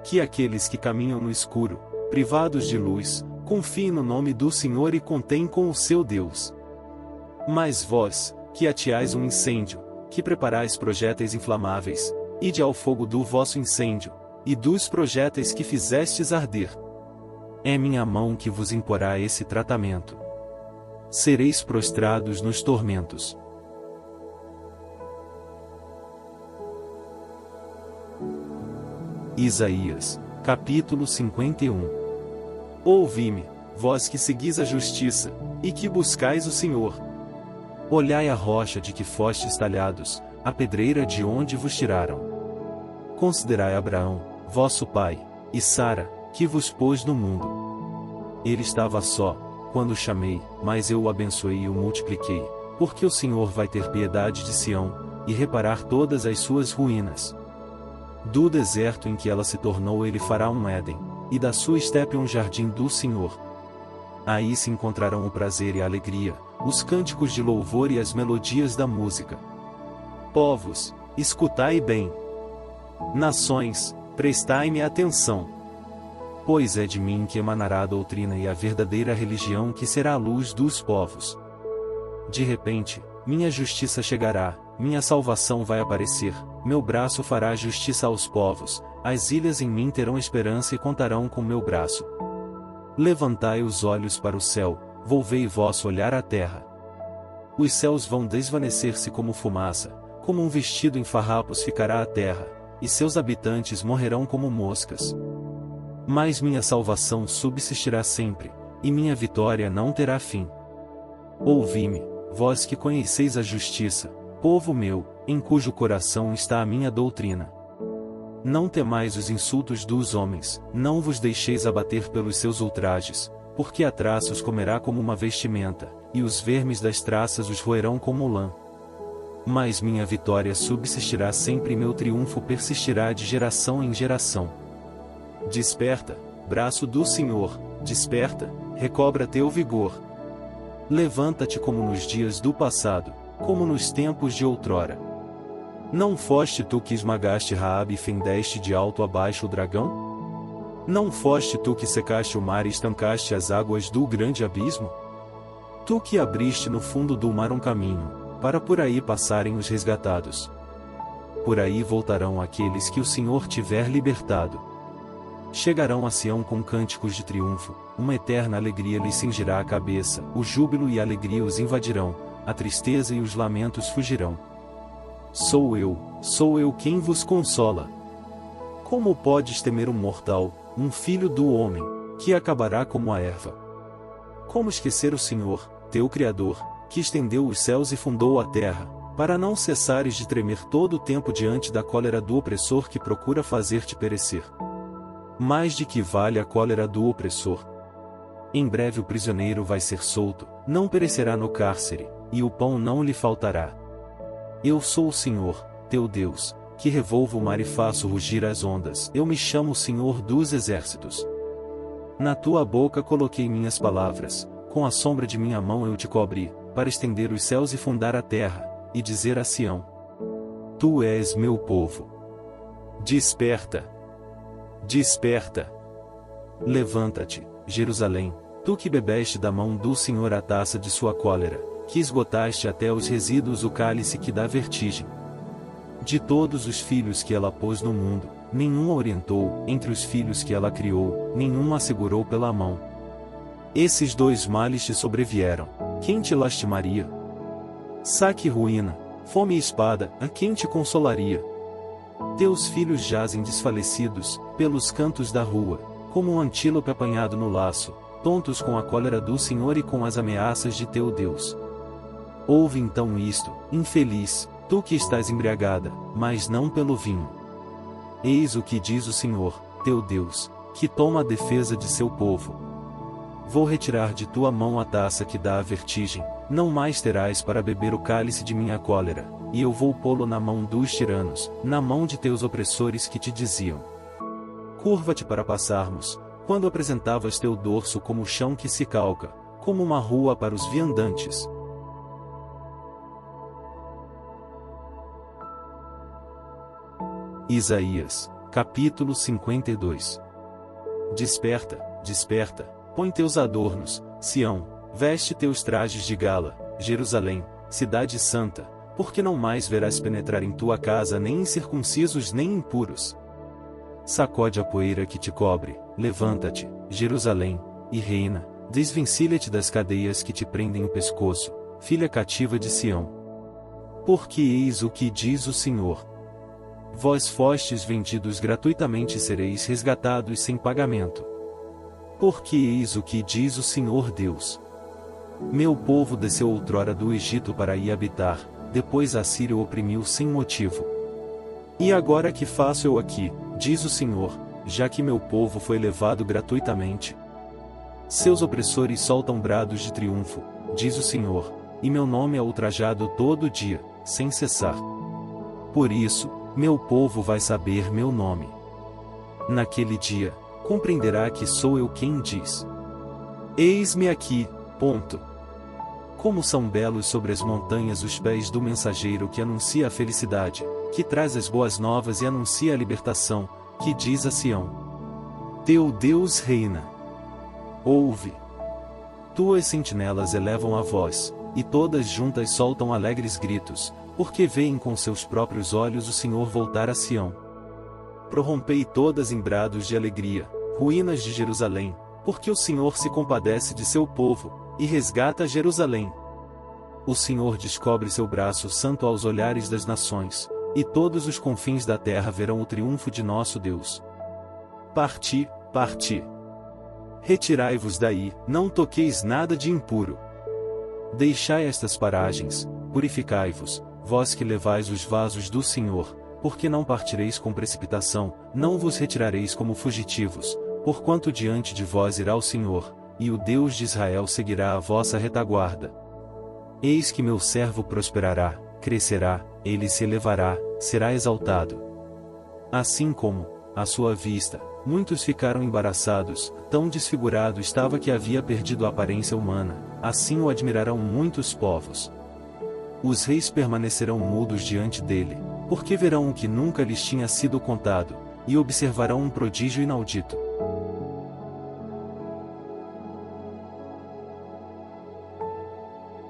Que aqueles que caminham no escuro, privados de luz, confiem no nome do Senhor e contem com o seu Deus. Mas vós, que ateais um incêndio, que preparais projéteis inflamáveis, ide ao fogo do vosso incêndio, e dos projéteis que fizestes arder. É minha mão que vos imporá esse tratamento. Sereis prostrados nos tormentos. Isaías, capítulo 51. Ouvi-me, vós que seguis a justiça, e que buscais o Senhor. Olhai a rocha de que fostes talhados, a pedreira de onde vos tiraram. Considerai Abraão, vosso pai, e Sara, que vos pôs no mundo. Ele estava só, quando o chamei, mas eu o abençoei e o multipliquei, porque o Senhor vai ter piedade de Sião, e reparar todas as suas ruínas. Do deserto em que ela se tornou ele fará um Éden, e da sua estepe um jardim do Senhor. Aí se encontrarão o prazer e a alegria, os cânticos de louvor e as melodias da música. Povos, escutai bem. Nações, prestai-me atenção. Pois é de mim que emanará a doutrina e a verdadeira religião que será a luz dos povos. De repente, minha justiça chegará, minha salvação vai aparecer, meu braço fará justiça aos povos, as ilhas em mim terão esperança e contarão com meu braço. Levantai os olhos para o céu, volvei vosso olhar à terra. Os céus vão desvanecer-se como fumaça, como um vestido em farrapos ficará a terra, e seus habitantes morrerão como moscas. Mas minha salvação subsistirá sempre, e minha vitória não terá fim. Ouvi-me, vós que conheceis a justiça, povo meu, em cujo coração está a minha doutrina. Não temais os insultos dos homens, não vos deixeis abater pelos seus ultrajes, porque a traça os comerá como uma vestimenta, e os vermes das traças os roerão como lã. Mas minha vitória subsistirá sempre e meu triunfo persistirá de geração em geração. Desperta, braço do Senhor, desperta, recobra teu vigor. Levanta-te como nos dias do passado, como nos tempos de outrora. Não foste tu que esmagaste Raabe e fendeste de alto a baixo o dragão? Não foste tu que secaste o mar e estancaste as águas do grande abismo? Tu que abriste no fundo do mar um caminho, para por aí passarem os resgatados. Por aí voltarão aqueles que o Senhor tiver libertado. Chegarão a Sião com cânticos de triunfo, uma eterna alegria lhes cingirá a cabeça, o júbilo e a alegria os invadirão, a tristeza e os lamentos fugirão. Sou eu quem vos consola. Como podes temer um mortal, um filho do homem, que acabará como a erva? Como esquecer o Senhor, teu Criador, que estendeu os céus e fundou a terra, para não cessares de tremer todo o tempo diante da cólera do opressor que procura fazer-te perecer? Mais de que vale a cólera do opressor? Em breve o prisioneiro vai ser solto, não perecerá no cárcere, e o pão não lhe faltará. Eu sou o Senhor, teu Deus, que revolvo o mar e faço rugir as ondas. Eu me chamo o Senhor dos exércitos. Na tua boca coloquei minhas palavras, com a sombra de minha mão eu te cobri, para estender os céus e fundar a terra, e dizer a Sião: Tu és meu povo. Desperta! Desperta! Levanta-te, Jerusalém, tu que bebeste da mão do Senhor a taça de sua cólera, que esgotaste até os resíduos o cálice que dá vertigem. De todos os filhos que ela pôs no mundo, nenhum a orientou, entre os filhos que ela criou, nenhum a segurou pela mão. Esses dois males te sobrevieram, quem te lastimaria? Saque e ruína, fome e espada, a quem te consolaria? Teus filhos jazem desfalecidos, pelos cantos da rua, como um antílope apanhado no laço, tontos com a cólera do Senhor e com as ameaças de teu Deus. Ouve então isto, infeliz, tu que estás embriagada, mas não pelo vinho. Eis o que diz o Senhor, teu Deus, que toma a defesa de seu povo. Vou retirar de tua mão a taça que dá a vertigem, não mais terás para beber o cálice de minha cólera, e eu vou pô-lo na mão dos tiranos, na mão de teus opressores que te diziam: Curva-te para passarmos, quando apresentavas teu dorso como o chão que se calca, como uma rua para os viandantes. Isaías, capítulo 52. Desperta, desperta, põe teus adornos, Sião, veste teus trajes de gala, Jerusalém, cidade santa, porque não mais verás penetrar em tua casa nem incircuncisos nem impuros. Sacode a poeira que te cobre, levanta-te, Jerusalém, e reina, desvencilha-te das cadeias que te prendem o pescoço, filha cativa de Sião. Porque eis o que diz o Senhor: Vós fostes vendidos gratuitamente e sereis resgatados sem pagamento. Porque eis o que diz o Senhor Deus: Meu povo desceu outrora do Egito para aí habitar, depois a Síria o oprimiu sem motivo. E agora que faço eu aqui, diz o Senhor, já que meu povo foi levado gratuitamente? Seus opressores soltam brados de triunfo, diz o Senhor, e meu nome é ultrajado todo dia, sem cessar. Por isso, meu povo vai saber meu nome. Naquele dia, compreenderá que sou eu quem diz: eis-me aqui, ponto. Como são belos sobre as montanhas os pés do mensageiro que anuncia a felicidade, que traz as boas novas e anuncia a libertação, que diz a Sião: teu Deus reina. Ouve. Tuas sentinelas elevam a voz, e todas juntas soltam alegres gritos, porque veem com seus próprios olhos o Senhor voltar a Sião. Prorrompei todas em brados de alegria, ruínas de Jerusalém, porque o Senhor se compadece de seu povo, e resgata Jerusalém. O Senhor descobre seu braço santo aos olhares das nações, e todos os confins da terra verão o triunfo de nosso Deus. Parti, parti. Retirai-vos daí, não toqueis nada de impuro. Deixai estas paragens, purificai-vos, vós que levais os vasos do Senhor, porque não partireis com precipitação, não vos retirareis como fugitivos, porquanto diante de vós irá o Senhor, e o Deus de Israel seguirá a vossa retaguarda. Eis que meu servo prosperará, crescerá, ele se elevará, será exaltado. Assim como, à sua vista, muitos ficaram embaraçados, tão desfigurado estava que havia perdido a aparência humana, assim o admirarão muitos povos. Os reis permanecerão mudos diante dele, porque verão o que nunca lhes tinha sido contado, e observarão um prodígio inaudito.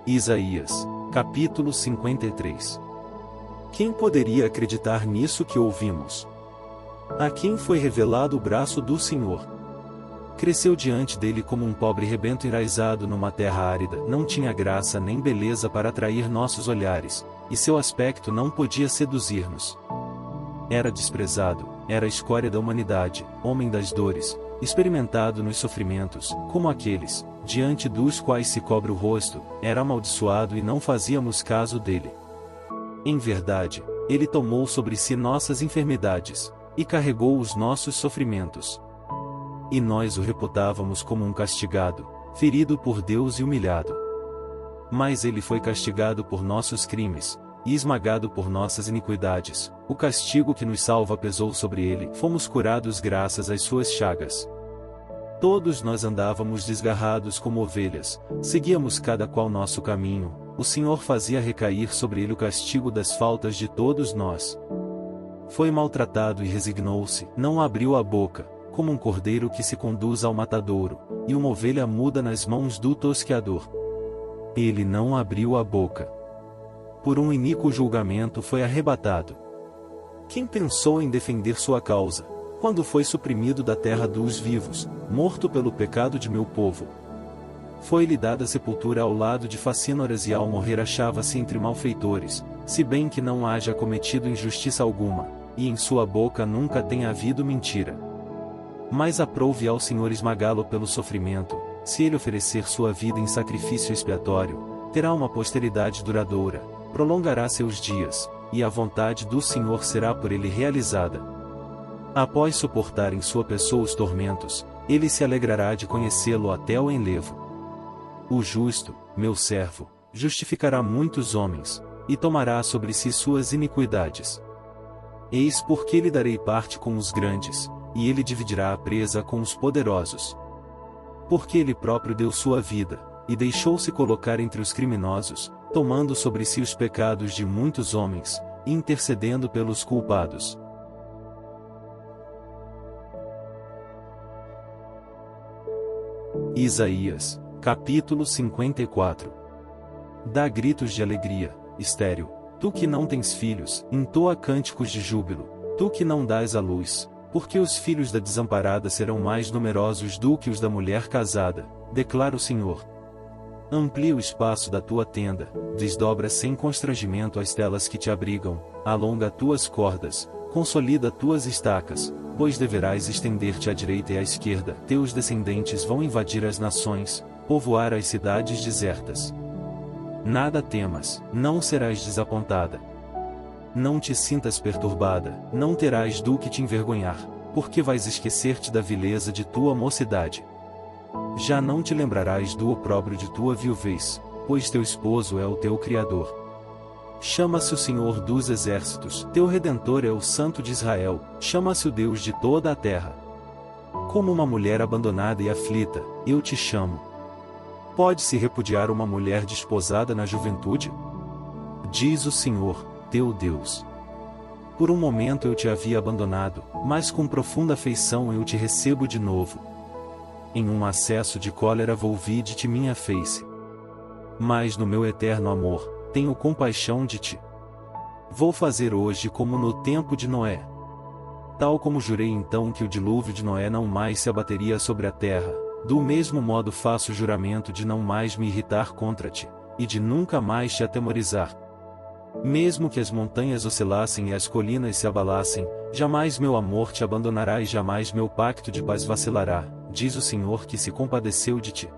Isaías, capítulo 53. Quem poderia acreditar nisso que ouvimos? A quem foi revelado o braço do Senhor? Cresceu diante dele como um pobre rebento enraizado numa terra árida, não tinha graça nem beleza para atrair nossos olhares, e seu aspecto não podia seduzir-nos. Era desprezado, era a escória da humanidade, homem das dores, experimentado nos sofrimentos, como aqueles, diante dos quais se cobre o rosto, era amaldiçoado e não fazíamos caso dele. Em verdade, ele tomou sobre si nossas enfermidades, e carregou os nossos sofrimentos. E nós o reputávamos como um castigado, ferido por Deus e humilhado. Mas ele foi castigado por nossos crimes, e esmagado por nossas iniquidades, o castigo que nos salva pesou sobre ele, fomos curados graças às suas chagas. Todos nós andávamos desgarrados como ovelhas, seguíamos cada qual nosso caminho, o Senhor fazia recair sobre ele o castigo das faltas de todos nós. Foi maltratado e resignou-se, não abriu a boca, como um cordeiro que se conduz ao matadouro, e uma ovelha muda nas mãos do tosqueador. Ele não abriu a boca. Por um iníquo julgamento foi arrebatado. Quem pensou em defender sua causa, quando foi suprimido da terra dos vivos, morto pelo pecado de meu povo? Foi-lhe dada sepultura ao lado de facínoras e ao morrer achava-se entre malfeitores, se bem que não haja cometido injustiça alguma, e em sua boca nunca tenha havido mentira. Mas aprouve ao Senhor esmagá-lo pelo sofrimento, se ele oferecer sua vida em sacrifício expiatório, terá uma posteridade duradoura, prolongará seus dias, e a vontade do Senhor será por ele realizada. Após suportar em sua pessoa os tormentos, ele se alegrará de conhecê-lo até o enlevo. O justo, meu servo, justificará muitos homens, e tomará sobre si suas iniquidades. Eis porque lhe darei parte com os grandes, e ele dividirá a presa com os poderosos. Porque ele próprio deu sua vida, e deixou-se colocar entre os criminosos, tomando sobre si os pecados de muitos homens, e intercedendo pelos culpados. Isaías, capítulo 54. Dá gritos de alegria, estéril, tu que não tens filhos, entoa cânticos de júbilo, tu que não dás à luz, porque os filhos da desamparada serão mais numerosos do que os da mulher casada, declara o Senhor. Amplia o espaço da tua tenda, desdobra sem constrangimento as telas que te abrigam, alonga tuas cordas, consolida tuas estacas, pois deverás estender-te à direita e à esquerda, teus descendentes vão invadir as nações, povoar as cidades desertas. Nada temas, não serás desapontada. Não te sintas perturbada, não terás do que te envergonhar, porque vais esquecer-te da vileza de tua mocidade. Já não te lembrarás do opróbrio de tua viuvez, pois teu esposo é o teu Criador. Chama-se o Senhor dos Exércitos, teu Redentor é o Santo de Israel, chama-se o Deus de toda a terra. Como uma mulher abandonada e aflita, eu te chamo. Pode-se repudiar uma mulher desposada na juventude? Diz o Senhor, teu Deus. Por um momento eu te havia abandonado, mas com profunda afeição eu te recebo de novo. Em um acesso de cólera volvi de ti minha face. Mas no meu eterno amor, tenho compaixão de ti. Vou fazer hoje como no tempo de Noé. Tal como jurei então que o dilúvio de Noé não mais se abateria sobre a terra, do mesmo modo faço o juramento de não mais me irritar contra ti, e de nunca mais te atemorizar. Mesmo que as montanhas oscilassem e as colinas se abalassem, jamais meu amor te abandonará e jamais meu pacto de paz vacilará, diz o Senhor que se compadeceu de ti.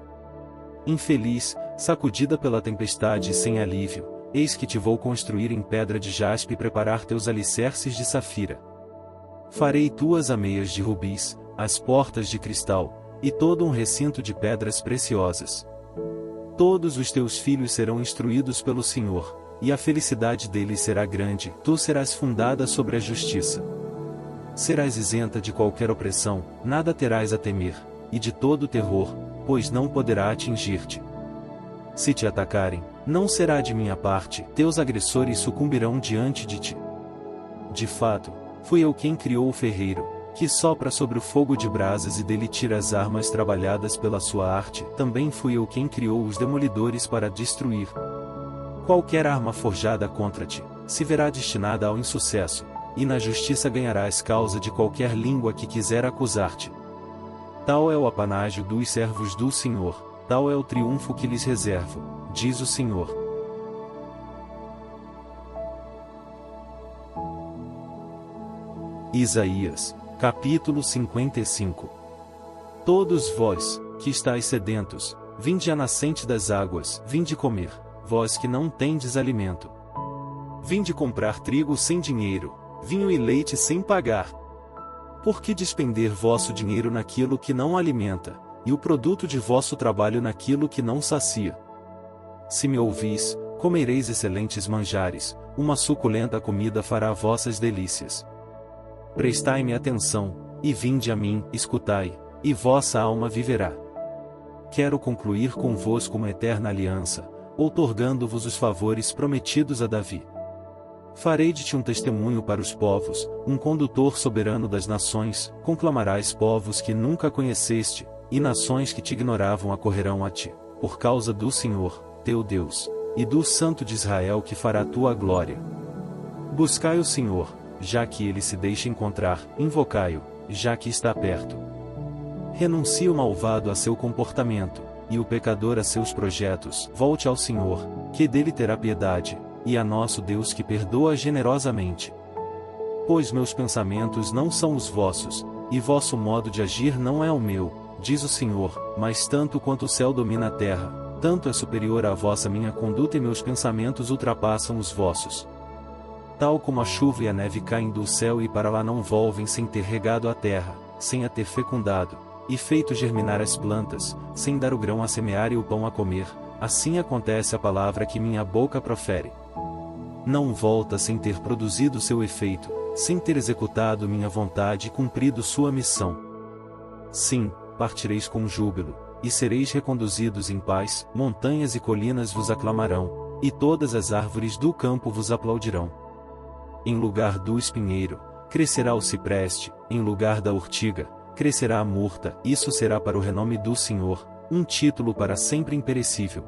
Infeliz, sacudida pela tempestade e sem alívio, eis que te vou construir em pedra de jaspe e preparar teus alicerces de safira. Farei tuas ameias de rubis, as portas de cristal, e todo um recinto de pedras preciosas. Todos os teus filhos serão instruídos pelo Senhor, e a felicidade deles será grande, tu serás fundada sobre a justiça. Serás isenta de qualquer opressão, nada terás a temer, e de todo terror, pois não poderá atingir-te. Se te atacarem, não será de minha parte, teus agressores sucumbirão diante de ti. De fato, fui eu quem criou o ferreiro, que sopra sobre o fogo de brasas e dele tira as armas trabalhadas pela sua arte, também fui eu quem criou os demolidores para destruir. Qualquer arma forjada contra ti, se verá destinada ao insucesso, e na justiça ganharás causa de qualquer língua que quiser acusar-te. Tal é o apanágio dos servos do Senhor, tal é o triunfo que lhes reservo, diz o Senhor. Isaías, capítulo 55. Todos vós, que estáis sedentos, vinde à nascente das águas, vinde comer, vós que não tendes alimento. Vinde comprar trigo sem dinheiro, vinho e leite sem pagar. Por que despender vosso dinheiro naquilo que não alimenta, e o produto de vosso trabalho naquilo que não sacia? Se me ouvis, comereis excelentes manjares, uma suculenta comida fará vossas delícias. Prestai-me atenção, e vinde a mim, escutai, e vossa alma viverá. Quero concluir convosco uma eterna aliança, outorgando-vos os favores prometidos a Davi. Farei de ti um testemunho para os povos, um condutor soberano das nações, conclamarás povos que nunca conheceste, e nações que te ignoravam acorrerão a ti, por causa do Senhor, teu Deus, e do Santo de Israel que fará tua glória. Buscai o Senhor, já que ele se deixa encontrar, invocai-o, já que está perto. Renuncie o malvado a seu comportamento, e o pecador a seus projetos, volte ao Senhor, que dele terá piedade, e a nosso Deus que perdoa generosamente. Pois meus pensamentos não são os vossos, e vosso modo de agir não é o meu, diz o Senhor, mas tanto quanto o céu domina a terra, tanto é superior à vossa minha conduta e meus pensamentos ultrapassam os vossos. Tal como a chuva e a neve caem do céu e para lá não volvem sem ter regado a terra, sem a ter fecundado, e feito germinar as plantas, sem dar o grão a semear e o pão a comer, assim acontece a palavra que minha boca profere. Não volta sem ter produzido seu efeito, sem ter executado minha vontade e cumprido sua missão. Sim, partireis com júbilo, e sereis reconduzidos em paz, montanhas e colinas vos aclamarão, e todas as árvores do campo vos aplaudirão. Em lugar do espinheiro, crescerá o cipreste, em lugar da urtiga, crescerá a murta, isso será para o renome do Senhor, um título para sempre imperecível.